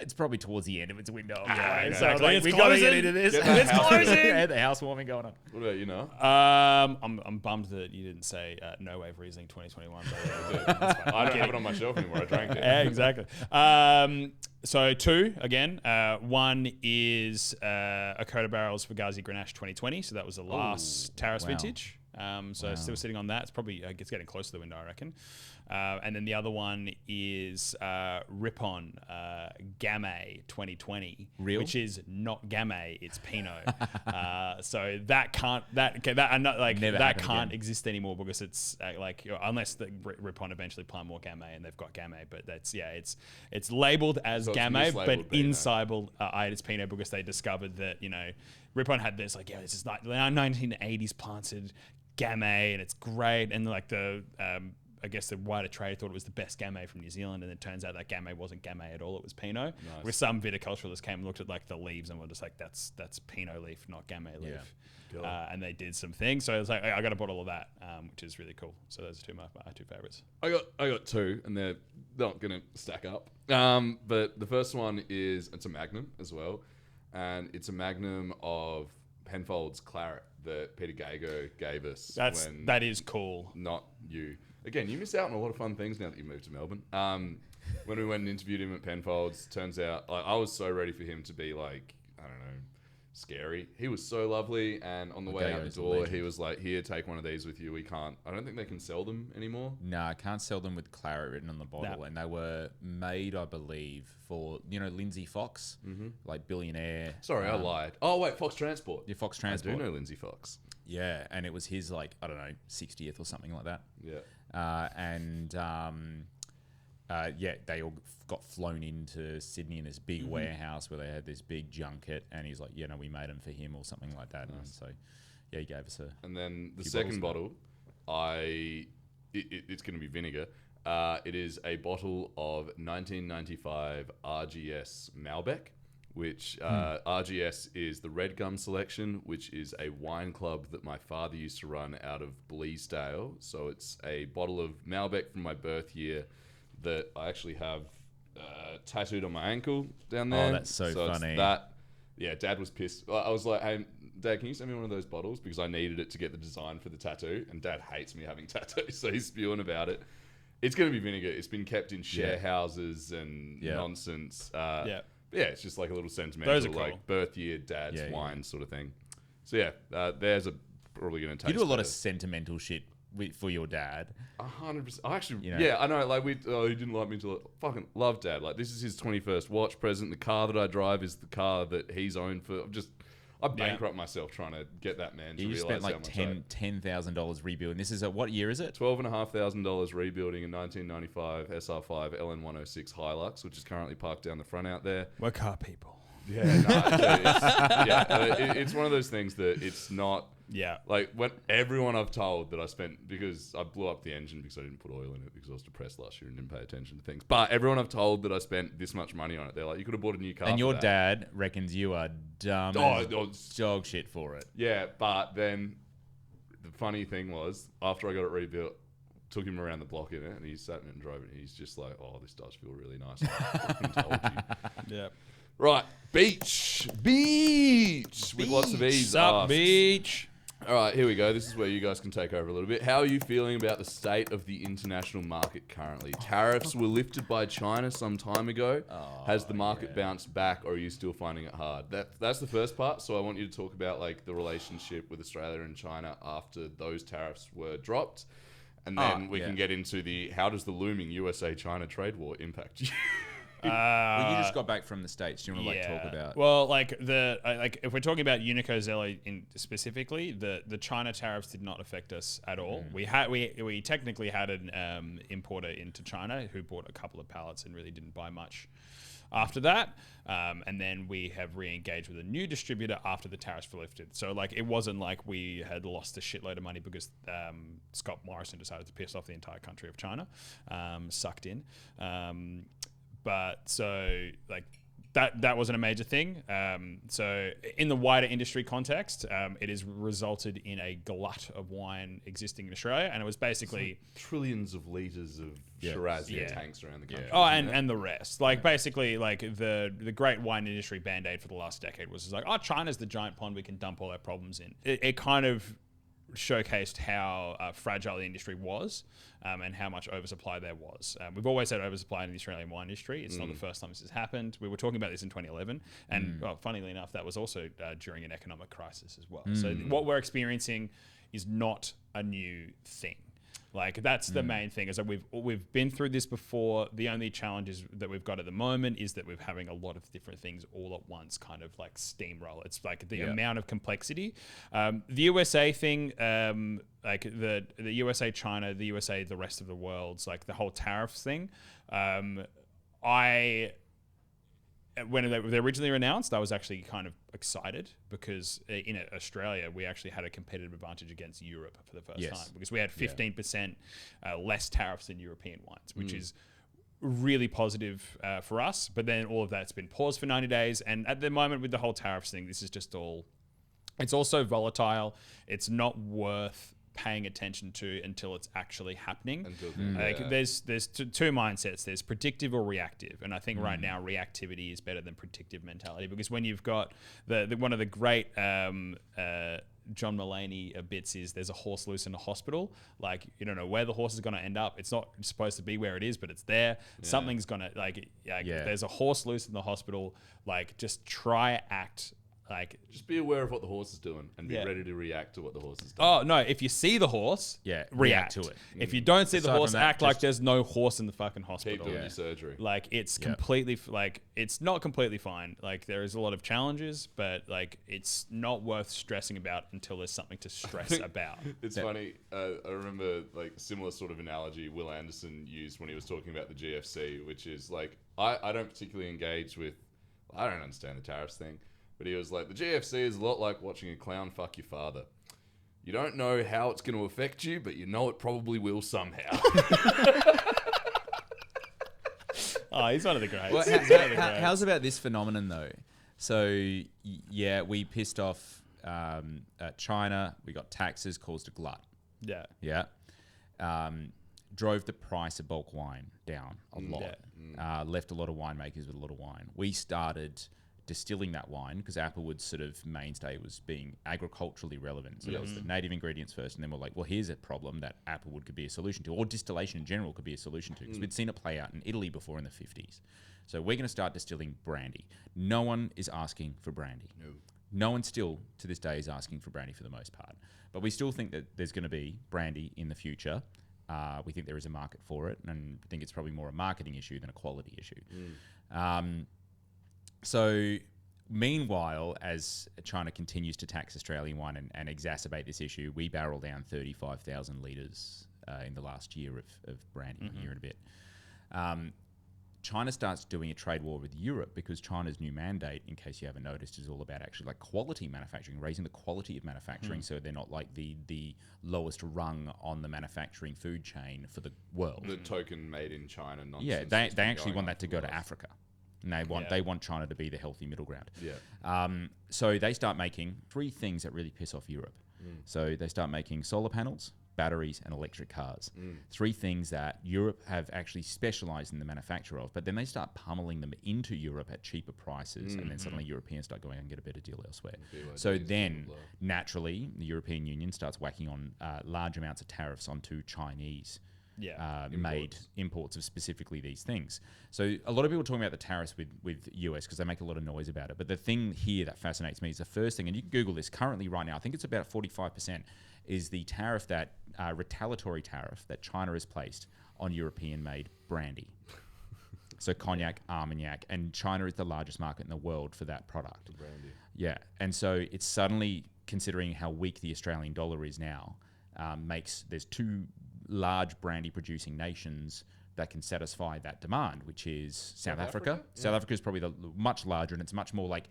It's probably towards the end of its window. exactly. We got to get into this. Get the house closing. Yeah, the housewarming going on. What about you, Noah? I'm bummed that you didn't say No Wave Riesling 2021. But I don't have it on my shelf anymore. I drank it. yeah, exactly. So two again. One is a Coda Barrels Fugazi Grenache 2020. So that was the last Tariffs wow. vintage. Still sitting on that. It's probably it's getting close to the window, I reckon. And then the other one is Ripon Gamay 2020, Real? which is not Gamay, it's Pinot. So that can't again. exist anymore because it's unless the Ripon eventually plant more Gamay and they've got Gamay, but it's labeled as So it's Gamay, mislabeled but Pinot. inside it's Pinot because they discovered that Ripon had this this is like 1980s planted Gamay and it's great, and like the I guess the wider trade thought it was the best Gamay from New Zealand, and it turns out that Gamay wasn't Gamay at all, it was Pinot. Nice. With some viticulturalists came and looked at like the leaves and were just like, that's Pinot leaf, not Gamay leaf. Cool. And they did some things, so I was like, I got a bottle of that, which is really cool. So those are my two favorites. I got two, and they're not gonna stack up. But the first one is it's a Magnum as well, and it's a Magnum of Penfolds Claret that Peter Gago gave us. That is cool. Not you. Again, you miss out on a lot of fun things now that you moved to Melbourne. When we went and interviewed him at Penfolds, turns out I was so ready for him to be like, I don't know, scary. He was so lovely, and on the way out the door, he was like, "Here, take one of these with you. We can't. I don't think they can sell them anymore." No, I can't sell them with claret written on the bottle, No. and they were made, I believe, for Lindsay Fox, like billionaire. Sorry, I lied. Oh wait, Fox Transport. Yeah, Fox I Transport. do know Lindsay Fox. Yeah, and it was his 60th or something like that. Yeah. They all got flown into Sydney in this big warehouse where they had this big junket, and he's like, we made them for him or something like that. Nice. And so, he gave us a. And then the few second bottles bottle, it's going to be vinegar. It is a bottle of 1995 RGS Malbec, which RGS is the Red Gum Selection, which is a wine club that my father used to run out of Bleasdale. So it's a bottle of Malbec from my birth year that I actually have tattooed on my ankle down there. Oh, that's so funny. Dad was pissed. I was like, hey, Dad, can you send me one of those bottles? Because I needed it to get the design for the tattoo. And Dad hates me having tattoos, so he's spewing about it. It's going to be vinegar. It's been kept in share houses and nonsense. Yeah, it's just like a little sentimental, Those are cool. like birth year dad's wine sort of thing. So there's probably going to taste. You do a lot better. of sentimental shit for your dad. 100%. I actually, I know. Like he didn't like me to fucking love Dad. Like this is his 21st watch present. The car that I drive is the car that he's owned for. I bankrupt myself trying to get that man to You realize spent how like much $10,000 rebuilding. This is what year is it? $12,500 rebuilding a 1995 SR5 LN106 Hilux, which is currently parked down the front out there. We're car people. Yeah, it's one of those things that it's not. Yeah. Like when everyone I've told that I spent, because I blew up the engine because I didn't put oil in it because I was depressed last year and didn't pay attention to things. But everyone I've told that I spent this much money on it, they're like, you could have bought a new car. And your for that. dad reckons you are dumb as dog shit for it. Yeah, but then the funny thing was, after I got it rebuilt, took him around the block in it, and he sat in it and drove it. And he's just like, "Oh, this does feel really nice." I fucking told you. Yeah. Right, beach with lots of E's. Sup, asks, beach. All right, here we go. This is where you guys can take over a little bit. How are you feeling about the state of the international market currently? Tariffs were lifted by China some time ago. Has the market bounced back, or are you still finding it hard? That's the first part. So I want you to talk about like the relationship with Australia and China after those tariffs were dropped, and then we can get into the how does the looming USA-China trade war impact you? Well, you just got back from the States. Do you want to talk about? Well, like if we're talking about Unico Zelo in specifically, the China tariffs did not affect us at all. We technically had an importer into China who bought a couple of pallets and really didn't buy much after that. And then we have re-engaged with a new distributor after the tariffs were lifted. So like it wasn't like we had lost a shitload of money because Scott Morrison decided to piss off the entire country of China, sucked in. But so like that wasn't a major thing. So in the wider industry context, it has resulted in a glut of wine existing in Australia, and it was basically trillions of liters of Shiraz in tanks around the country. Oh, and the rest. Like basically, like the great wine industry band-aid for the last decade was just like, oh, China's the giant pond we can dump all our problems in. It kind of showcased how fragile the industry was and how much oversupply there was. We've always had oversupply in the Australian wine industry. It's not the first time this has happened. We were talking about this in 2011, and well, funnily enough, that was also during an economic crisis as well. So what we're experiencing is not a new thing. Like that's the main thing, is that we've been through this before. The only challenges that we've got at the moment is that we're having a lot of different things all at once, kind of like steamroll. It's like the amount of complexity. The USA thing, like the USA China, the USA the rest of the world's like the whole tariffs thing. When they originally were announced, I was actually kind of excited because in Australia, we actually had a competitive advantage against Europe for the first time because we had 15% less tariffs than European wines, which is really positive for us. But then all of that's been paused for 90 days. And at the moment with the whole tariffs thing, this is just all, it's also volatile. It's not worth paying attention to until it's actually happening. There's two mindsets. There's predictive or reactive, and I think right now reactivity is better than predictive mentality, because when you've got the one of the great John Mulaney bits is there's a horse loose in a hospital. Like you don't know where the horse is going to end up. It's not supposed to be where it is, but it's there. Something's gonna there's a horse loose in the hospital. Like just try act. Like, just be aware of what the horse is doing and be ready to react to what the horse is doing. Oh, no. If you see the horse, react to it. If you don't see the horse, act like there's no horse in the fucking hospital. Keep doing your surgery. Like, it's completely, like, it's not completely fine. Like, there is a lot of challenges, but, like, it's not worth stressing about until there's something to stress about. It's funny. I remember, like, similar sort of analogy Will Anderson used when he was talking about the GFC, which is, like, I don't particularly engage with, I don't understand the tariffs thing. But he was like, the GFC is a lot like watching a clown fuck your father. You don't know how it's going to affect you, but you know it probably will somehow. Oh, he's one of the greats. Well, how's about this phenomenon, though? So, we pissed off China. We got taxes, caused a glut. Yeah. Drove the price of bulk wine down a lot. Left a lot of winemakers with a lot of wine. We started distilling that wine because Applewood's sort of mainstay was being agriculturally relevant. So that was the native ingredients first, and then we're like, well, here's a problem that Applewood could be a solution to, or distillation in general could be a solution to, because we'd seen it play out in Italy before in the 50s. So we're going to start distilling brandy. No one is asking for brandy. No one still, to this day, is asking for brandy for the most part. But we still think that there's going to be brandy in the future. We think there is a market for it, and I think it's probably more a marketing issue than a quality issue. So, meanwhile, as China continues to tax Australian wine and exacerbate this issue, we barrel down 35,000 litres in the last year of brandy, year and a bit. China starts doing a trade war with Europe because China's new mandate, in case you haven't noticed, is all about actually like quality manufacturing, raising the quality of manufacturing so they're not like the lowest rung on the manufacturing food chain for the world. The token made in China nonsense. Yeah, they actually want that to go to Africa. And they want China to be the healthy middle ground. So they start making three things that really piss off Europe. So they start making solar panels batteries, and electric cars. 3 things that Europe have actually specialized in the manufacture of, but then they start pummeling them into Europe at cheaper prices, and then suddenly Europeans start going and get a better deal elsewhere. So then, naturally, the European Union starts whacking on large amounts of tariffs onto Chinese made imports of specifically these things. So a lot of people are talking about the tariffs with US because they make a lot of noise about it. But the thing here that fascinates me is the first thing, and you can Google this currently right now, I think it's about 45%, is the tariff that retaliatory tariff that China has placed on European-made brandy. So cognac, Armagnac, and China is the largest market in the world for that product. The brandy. Yeah, and so it's suddenly, considering how weak the Australian dollar is now, there's 2 large brandy producing nations that can satisfy that demand, which is South Africa. Yeah. South Africa is probably the much larger, and it's much more like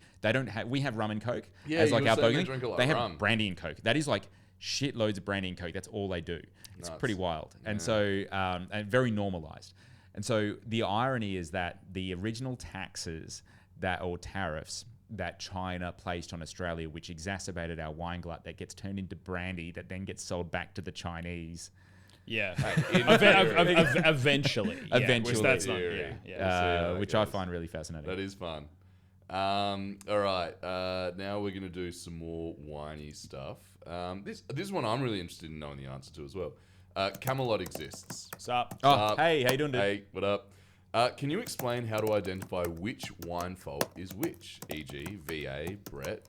we have rum and Coke as like our bogey. They have brandy and Coke. That is like shitloads of brandy and Coke. That's all they do. It's pretty wild. And so, and very normalized. And so the irony is that the original taxes or tariffs that China placed on Australia, which exacerbated our wine glut, that gets turned into brandy, that then gets sold back to the Chinese. Yeah, eventually. Eventually, that's not, which I find really fascinating. That is fun. All right, now we're gonna do some more winey stuff. This is one I'm really interested in knowing the answer to as well. Camelot exists. What's up? Hey, how you doing, dude? Hey, what up? Can you explain how to identify which wine fault is which, e.g., VA, Brett,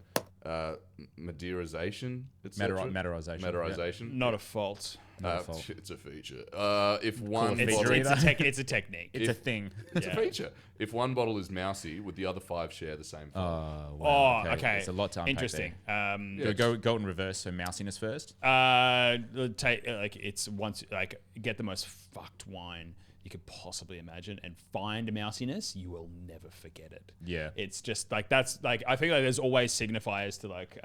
Madeirization, etc.? Maderization. Not a fault. It's a feature. If one feature bottle, it's a technique. It's a thing. It's a feature. If one bottle is mousy, would the other 5 share the same fault? Wow. Okay. It's a lot to unpack. Interesting. Go in reverse. So mousiness first. Get the most fucked wine you could possibly imagine and find a mousiness, you will never forget it. Yeah. It's just like, that's like, I think like there's always signifiers to like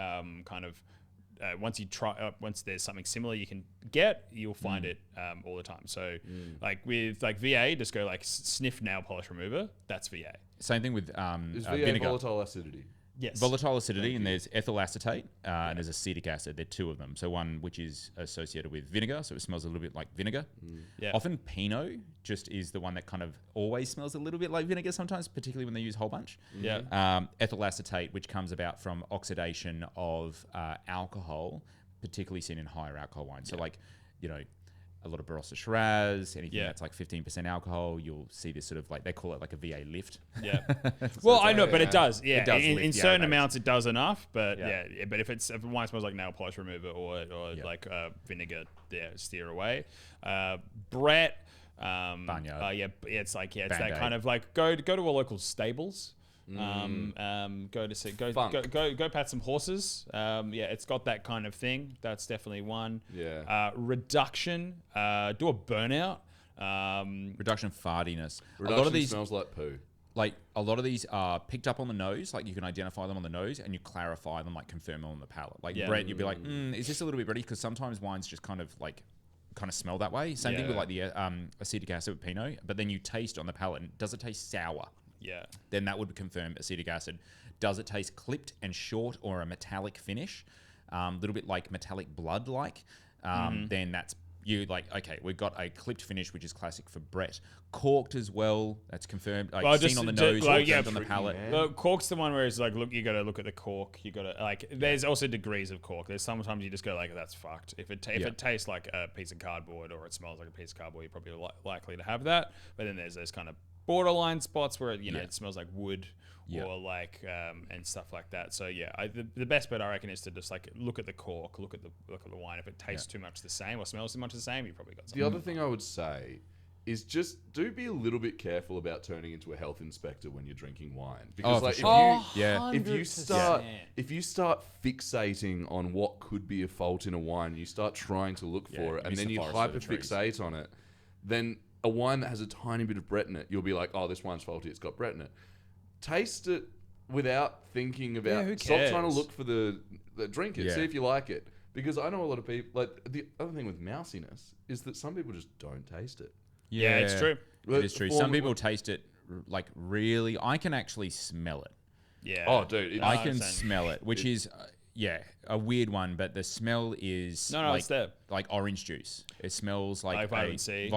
once you try, once there's something similar you can get, you'll find it all the time. So like with like VA, just go like sniff nail polish remover. That's VA. Same thing with is VA vinegar. volatile acidity? Yes. Volatile acidity, and there's ethyl acetate, and there's acetic acid. There are 2 of them. So one which is associated with vinegar, so it smells a little bit like vinegar. Yeah. Often Pinot just is the one that kind of always smells a little bit like vinegar sometimes, particularly when they use whole bunch. Yeah. Ethyl acetate, which comes about from oxidation of alcohol, particularly seen in higher alcohol wines. So like, a lot of Barossa Shiraz, anything that's like 15% alcohol, you'll see this sort of like, they call it like a VA lift. Yeah. Well, I know, but it does. Yeah. It does in certain amounts, it does enough. But but if a wine smells like nail polish remover or like vinegar, steer away. Brett. Barnyard. It's like, it's Band-Aid. that kind of like, go to a local stables. Go pat some horses. It's got that kind of thing. That's definitely one. Reduction. Do a burnout. Reduction fardiness. Reduction a lot of these smells like poo. Like a lot of these are picked up on the nose, like you can identify them on the nose, and you clarify them, like confirm them on the palate. Like Brett, you'd be like, is this a little bit Bretty? Because sometimes wines just kind of smell that way. Same thing with like the acetic acid with Pinot, but then you taste on the palate, and does it taste sour? Yeah. Then that would confirm acetic acid. Does it taste clipped and short or a metallic finish? A little bit like metallic blood-like. Then that's you like, okay, we've got a clipped finish, which is classic for Brett. Corked as well. That's confirmed. Like seen on the nose, on the palate. Well, cork's the one where it's like, look, you got to look at the cork. You got to like. There's also degrees of cork. There's sometimes you just go like, that's fucked. If it tastes like a piece of cardboard or it smells like a piece of cardboard, you're probably likely to have that. But then there's those kind of borderline spots where it smells like wood or like and stuff like that. So the best bet I reckon is to just like look at the cork, look at the wine. If it tastes too much the same or smells too much the same, you probably got something. The other thing I would say is just do be a little bit careful about turning into a health inspector when you're drinking wine, because if you start fixating on what could be a fault in a wine, you start trying to look for it, and then you hyperfixate on it, then a wine that has a tiny bit of Brett in it, you'll be like, oh, this wine's faulty, it's got Brett in it. Taste it without thinking about. Stop trying to look for the drink it. See if you like it. Because I know a lot of people. Like the other thing with mousiness is that some people just don't taste it. Yeah, it's true. It is true. Some people taste it like really. I can actually smell it. Yeah. Oh, dude, I can smell it, which is. a weird one, but the smell is No, it's there. like orange juice. It smells like vitamin C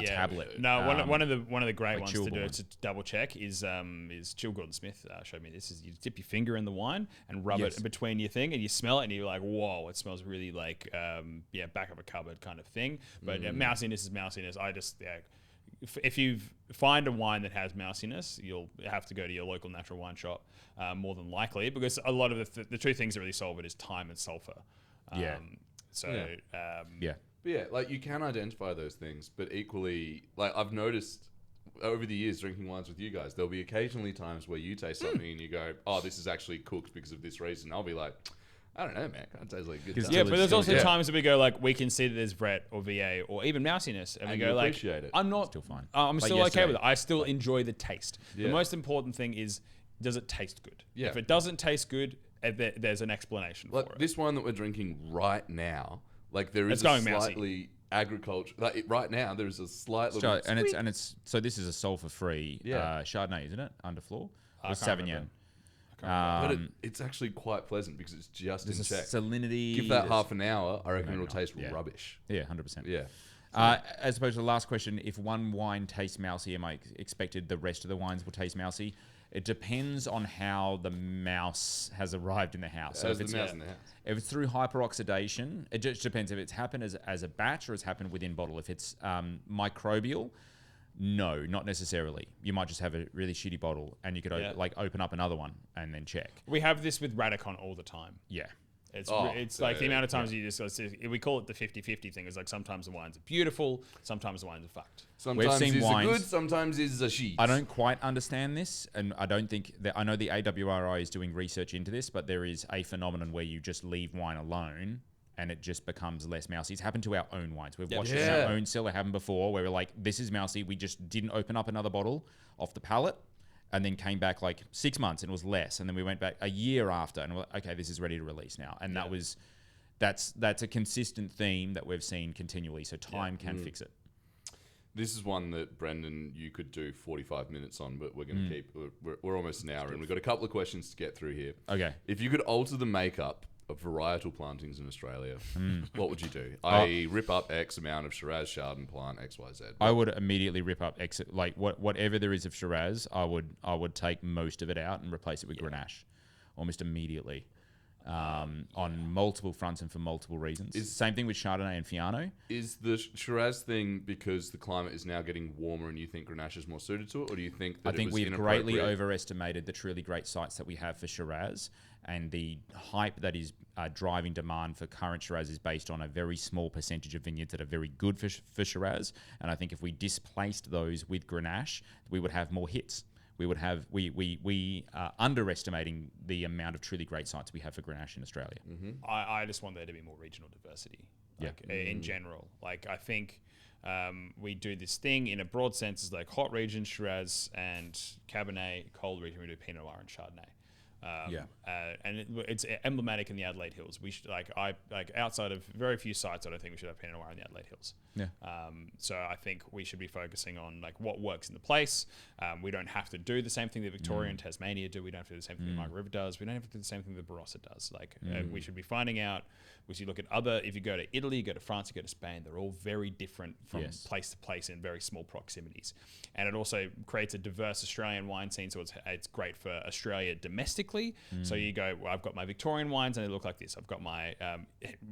tablet. No, one of the great like ones to do chillable to double check is Jill Gordon Smith showed me this. Is you dip your finger in the wine and rub it between your thing, and you smell it, and you're like, whoa, it smells really like back of a cupboard kind of thing. But mousiness is mousiness. If you find a wine that has mousiness, you'll have to go to your local natural wine shop more than likely, because a lot of the two things that really solve it is time and sulfur. But yeah, like you can identify those things, but equally, like I've noticed over the years drinking wines with you guys, there'll be occasionally times where you taste something and you go, oh, this is actually cooked because of this reason. I'll be like, I don't know, man. It tastes like good stuff. Yeah, but there's also times that we go like, we can see that there's Brett or VA or even mousiness, and we go like, appreciate it. I'm not Still fine. I'm Like still yesterday. okay with it. I still enjoy the taste. Yeah. The most important thing is, does it taste good? Yeah. If it doesn't taste good, there's an explanation for it. This wine that we're drinking right now, like there is It's a going mousy. slightly agriculture. Like right now, there is a slight little. So, and it's so this is a sulfur-free Chardonnay, isn't it? Underfloor or can't Sauvignon. remember. But it's actually quite pleasant because it's just in There's check. salinity. Give that half an hour, I reckon it'll taste Yeah. rubbish. Yeah, 100%. Yeah. As opposed to the last question, if one wine tastes mousy, am I expected the rest of the wines will taste mousy? It depends on how the mouse has arrived in the house. So As the mouse in the house. if it's through hyperoxidation, it just depends if it's happened as a batch or it's happened within bottle. If it's microbial, no, not necessarily. You might just have a really shitty bottle and you could open up another one and then check. We have this with Radicon all the time. Yeah. It's like the amount of times you just we call it the 50-50 thing. It's like sometimes the wines are beautiful, sometimes the wines are fucked. Sometimes seen is a wines- good, sometimes is a shit. I don't quite understand this, and I don't think that I know the AWRI is doing research into this, but there is a phenomenon where you just leave wine alone and it just becomes less mousy. It's happened to our own wines. We've watched it in our own cellar happen before, where we're like, this is mousy. We just didn't open up another bottle off the pallet, and then came back like 6 months and it was less, and then we went back a year after and we're like, okay, this is ready to release now, and that's a consistent theme that we've seen continually. So time can fix it. This is one that Brendan, you could do 45 minutes on, but we're going to keep. We're almost an hour, and we've got a couple of questions to get through here. Okay. If you could alter the makeup of varietal plantings in Australia, what would you do? I rip up X amount of Shiraz, Chardonnay plant X, Y, Z. I would immediately rip up whatever there is of Shiraz. I would take most of it out and replace it with Grenache, almost immediately, on multiple fronts and for multiple reasons. Same thing with Chardonnay and Fiano. Is the Shiraz thing because the climate is now getting warmer and you think Grenache is more suited to it, or do you think that I think it was we've greatly inappropriate? overestimated the truly great sites that we have for Shiraz, and the hype that is driving demand for current Shiraz is based on a very small percentage of vineyards that are very good for Shiraz. And I think if we displaced those with Grenache, we would have more hits. We are underestimating the amount of truly great sites we have for Grenache in Australia. I just want there to be more regional diversity, in general. Like, I think we do this thing in a broad sense, is like hot region Shiraz and Cabernet, cold region we do Pinot Noir and Chardonnay. And it's emblematic in the Adelaide Hills. We should outside of very few sites, I don't think we should have Pinot Noir in the Adelaide Hills. Yeah. So I think we should be focusing on like what works in the place. We don't have to do the same thing that Victoria and Tasmania do. We don't have to do the same thing that Margaret River does. We don't have to do the same thing that Barossa does. Like we should be finding out. If you look at if you go to Italy, you go to France, you go to Spain, they're all very different from place to place in very small proximities. And it also creates a diverse Australian wine scene, so it's great for Australia domestically. So you go, well, I've got my Victorian wines and they look like this. I've got my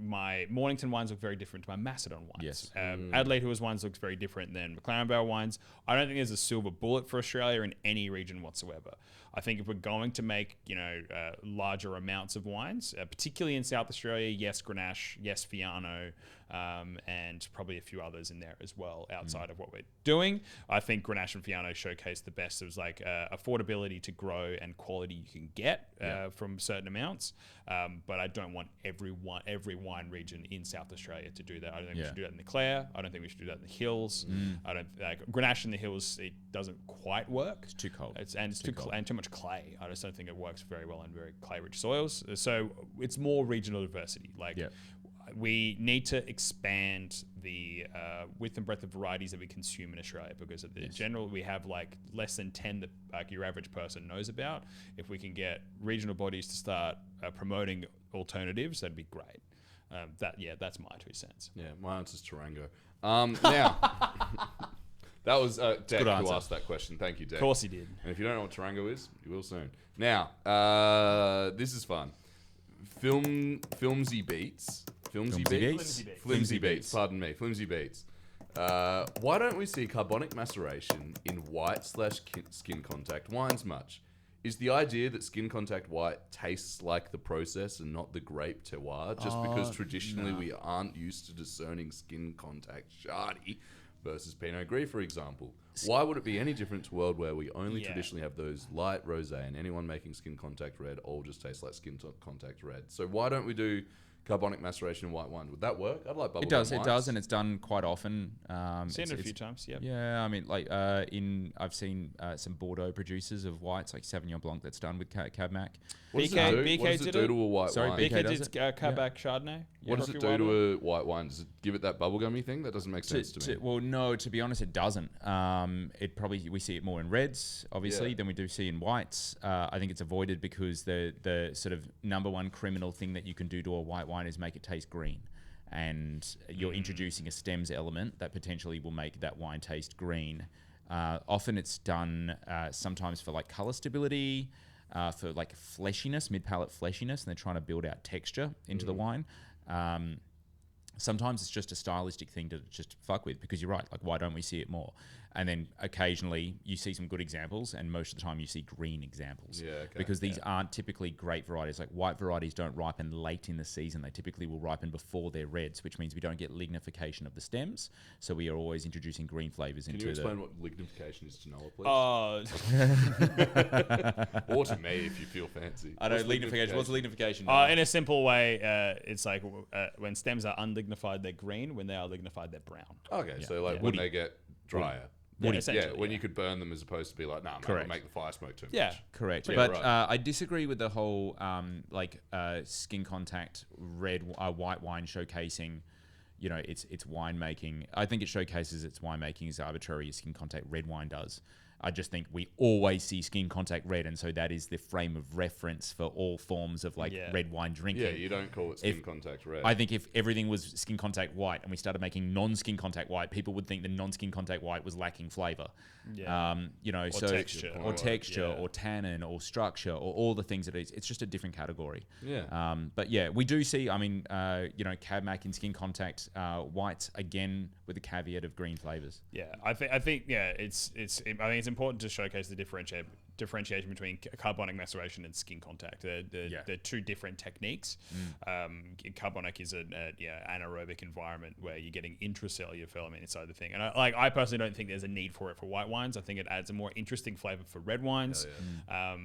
my Mornington wines look very different to my Macedon wines. Adelaide Hills wines looks very different than McLaren Vale wines. I don't think there's a silver bullet for Australia in any region whatsoever. I think if we're going to make larger amounts of wines, particularly in South Australia, yes, Grenache, yes, Fiano, and probably a few others in there as well outside of what we're doing. I think Grenache and Fiano showcase the best of like affordability to grow and quality you can get from certain amounts. But I don't want every wine region in South Australia to do that. I don't think we should do that in the Clare. I don't think we should do that in the Hills. I don't like Grenache in the Hills. It doesn't quite work. It's too cold. It's too cold and too much clay. I just don't think it works very well in very clay-rich soils. So it's more regional diversity. Like we need to expand the width and breadth of varieties that we consume in Australia, because of the general, we have like less than 10 that like your average person knows about. If we can get regional bodies to start promoting alternatives, that'd be great. That's my 2 cents. Yeah, my answer's Tarango. Now, that was Dec who answer. asked that question. Thank you, Dec. Of course he did. And if you don't know what Tarango is, you will soon. Now, this is fun. Flimsy beats. Flimsy beats. Pardon me. Flimsy beats. Why don't we see carbonic maceration in white/skin contact wines much? Is the idea that skin contact white tastes like the process and not the grape terroir, just because traditionally we aren't used to discerning skin contact Chardonnay versus Pinot Gris, for example? Why would it be any different to a world where we only traditionally have those light rosé, and anyone making skin contact red all just tastes like skin contact red? So why don't we do carbonic maceration in white wine? Would that work? I'd like bubble gum It does, and it's done quite often. Seen it a few times, yeah. Yeah, I mean, like I've seen some Bordeaux producers of whites, like Sauvignon Blanc, that's done with Cab Mac. What does it do to a white Sorry, wine? BK BK does did Cab Chardonnay. What does it do to a white wine? Does it give it that bubblegummy thing? That doesn't make sense to me. Well, no, to be honest, it doesn't. We see it more in reds, obviously, than we do see in whites. I think it's avoided because the sort of number one criminal thing that you can do to a white wine is make it taste green. And you're introducing a stems element that potentially will make that wine taste green. Often it's done sometimes for like color stability, for like fleshiness, mid-palate fleshiness, and they're trying to build out texture into the wine. Sometimes it's just a stylistic thing to just fuck with, because you're right, like why don't we see it more? And then occasionally you see some good examples, and most of the time you see green examples. Because these aren't typically great varieties. Like white varieties don't ripen late in the season. They typically will ripen before their reds, which means we don't get lignification of the stems. So we are always introducing green flavors into the... Can you explain what lignification is to Noah, please? Or to me, if you feel fancy. I know, lignification. What's lignification? In a simple way, it's like when stems are unlignified, they're green. When they are lignified, they're brown. Okay, so like when they get drier. When you could burn them as opposed to be like, nah, man, make the fire smoke too much. Yeah, correct. Yeah, but right. I disagree with the whole skin contact white wine showcasing, its winemaking. I think it showcases its winemaking as arbitrary as skin contact red wine does. I just think we always see skin contact red, and so that is the frame of reference for all forms of red wine drinking. Yeah, you don't call it skin contact red. I think if everything was skin contact white and we started making non-skin contact white, people would think the non-skin contact white was lacking flavor. Yeah. Or texture. Or tannin or structure or all the things that it is. It's just a different category. Yeah. But yeah, we do see, Cab Mac in skin contact whites, again, with the caveat of green flavors. Yeah, I think it's important to showcase the differentiation between carbonic maceration and skin contact. They're two different techniques. Carbonic is an anaerobic environment where you're getting intracellular ferment inside the thing. And I personally don't think there's a need for it for white wines. I think it adds a more interesting flavor for red wines. I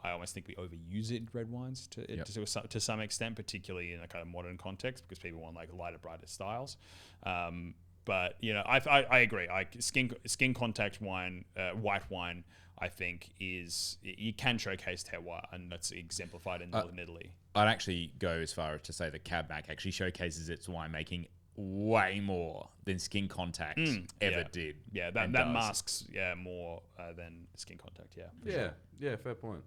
almost think we overuse it in red wines to some extent, particularly in a kind of modern context, because people want like lighter, brighter styles. But I agree. Skin contact wine, white wine, I think you can showcase terroir, and that's exemplified in northern Italy. I'd actually go as far as to say that Cab Mac actually showcases its winemaking way more than skin contact ever did. Yeah, that masks more than skin contact. Yeah, fair point.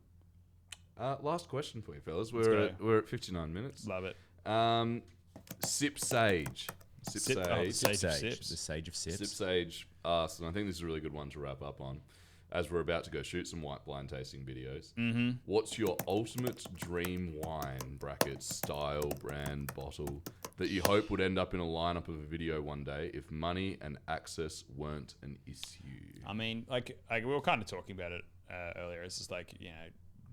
Last question for you, fellas. We're at 59 minutes. Love it. Sip Sage. The sage of sips. The sage of sips. Sip Sage asked, and I think this is a really good one to wrap up on, as we're about to go shoot some white blind tasting videos. What's your ultimate dream wine, style, brand, bottle, that you hope would end up in a lineup of a video one day if money and access weren't an issue? I mean, like we were kind of talking about it earlier. It's just like,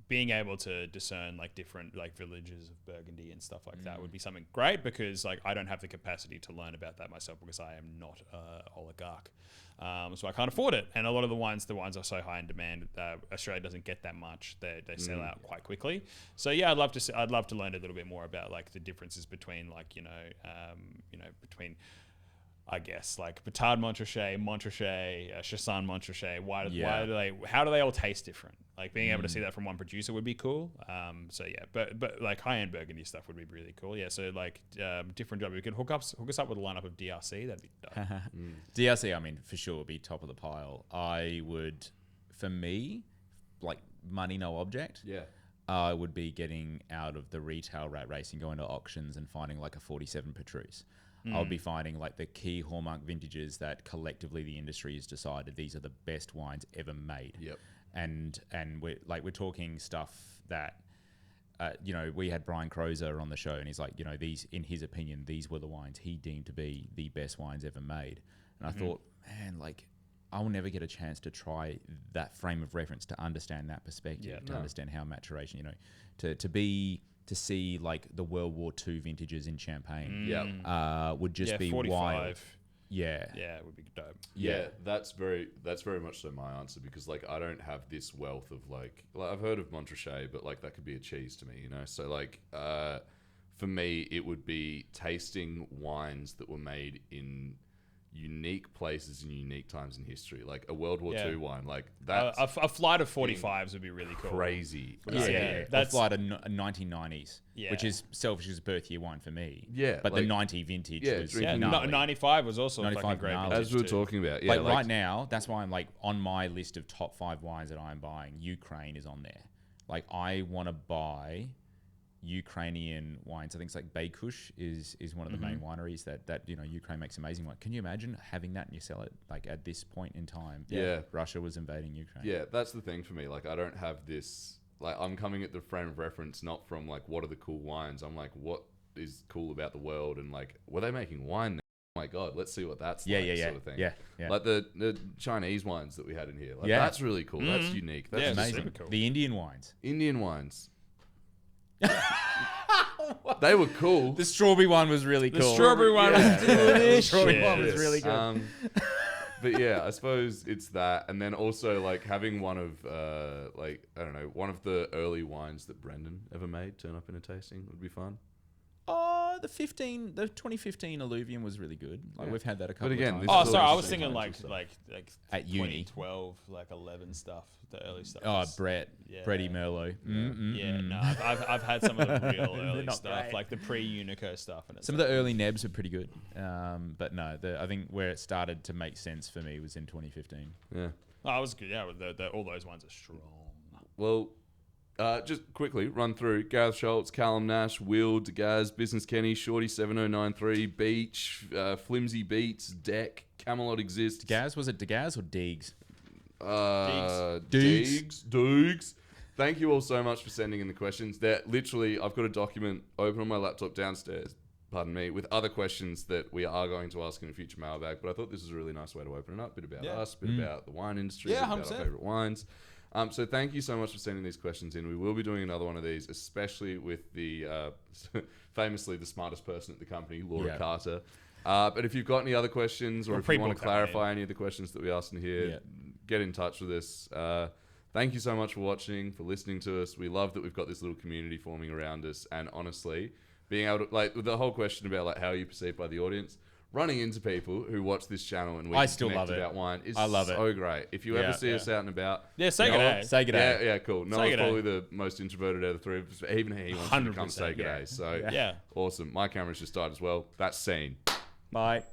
being able to discern like different like villages of Burgundy and stuff like that would be something great, because like I don't have the capacity to learn about that myself, because I am not an oligarch. So I can't afford it. And a lot of the wines are so high in demand. Australia doesn't get that much. They sell out quite quickly. So yeah, I'd love to learn a little bit more about like the differences between like between I guess like Batard Montrachet, Chassagne Montrachet. How do they all taste different? Like being able to see that from one producer would be cool. So yeah, but like high-end Burgundy stuff would be really cool. Yeah, so like different job. We could hook us up with a lineup of DRC. That'd be dope. DRC, I mean, for sure, would be top of the pile. I would, for me, like money no object. Yeah. I would be getting out of the retail rat race and going to auctions and finding like a 47 Petrus. I would be finding like the key hallmark vintages that collectively the industry has decided these are the best wines ever made. Yep. And we're talking stuff that we had Brian Crozer on the show, and he's like, these, in his opinion, these were the wines he deemed to be the best wines ever made. And I thought, man, like, I'll never get a chance to try that frame of reference to understand that perspective, understand how maturation, to see like the World War II vintages in Champagne, would just be 45. wild. Yeah, it would be dope. Yeah, that's very much so my answer, because like I don't have this wealth of like I've heard of Montrachet, but like that could be a cheese to me, So like for me, it would be tasting wines that were made in unique places and unique times in history, like a World War II wine, like that. A flight of 45s would be really cool. Crazy. That's a flight of 1990s, which is Selfish's birth year wine for me. Yeah, but like, the 90 vintage was 95 was also 95 fucking great. gnarly. As we were talking about, like right now, that's why I'm like on my list of top 5 wines that I'm buying. Ukraine is on there. Like I want to buy Ukrainian wines. I think it's like Baykush is one of the main wineries that Ukraine makes amazing wine. Can you imagine having that and you sell it like at this point in time? Yeah. Russia was invading Ukraine. Yeah, that's the thing for me. Like I don't have this, like I'm coming at the frame of reference not from like what are the cool wines. I'm like, what is cool about the world, and like were they making wine now? Oh my god, let's see what that's like, sort of thing. Yeah. Like the Chinese wines that we had in here. Like that's really cool. That's unique. That's amazing. Super cool. The Indian wines. They were cool. The strawberry one was really cool. The strawberry one was delicious. The strawberry one was really good. But yeah, I suppose it's that, and then also like having one of one of the early wines that Brendan ever made turn up in a tasting would be fun. The 2015 Alluvium was really good. Like we've had that a couple But again, of this times. is Sorry, all I was just thinking like at uni. 2012, like 11 stuff, the early stuff. Oh, Bretty Merlot. No, I've had some of the real early not stuff, great. like the pre-Unico stuff. And Some of the early Nebs were pretty good. But no, I think where it started to make sense for me was in 2015. Yeah. Oh, it was good. Yeah, all those ones are strong. Well, just quickly run through Gareth Schultz, Callum Nash, Will, DeGaz, Business Kenny, Shorty 7093, Beach, Flimsy Beats, Deck, Camelot Exists. Was it Degaz or Deegs? Deegs. Thank you all so much for sending in the questions. That literally, I've got a document open on my laptop downstairs, pardon me, with other questions that we are going to ask in a future mailbag. But I thought this was a really nice way to open it up. A bit about us, a bit about the wine industry, a bit about our favorite wines. So thank you so much for sending these questions in. We will be doing another one of these, especially with the famously the smartest person at the company, Laura Carter. But if you've got any other questions, or if you want to clarify any of the questions that we asked in here, get in touch with us. Thank you so much for watching, for listening to us. We love that we've got this little community forming around us, and honestly, being able to, like, with the whole question about like how you're perceived by the audience, running into people who watch this channel and we can connect about wine is so great. If you ever see us out and about, say good day. Say good day. Yeah, cool. Noah's probably the most introverted out of the three of us, but even he wants to come say good day. So awesome. My camera's just died as well. That's scene. Bye.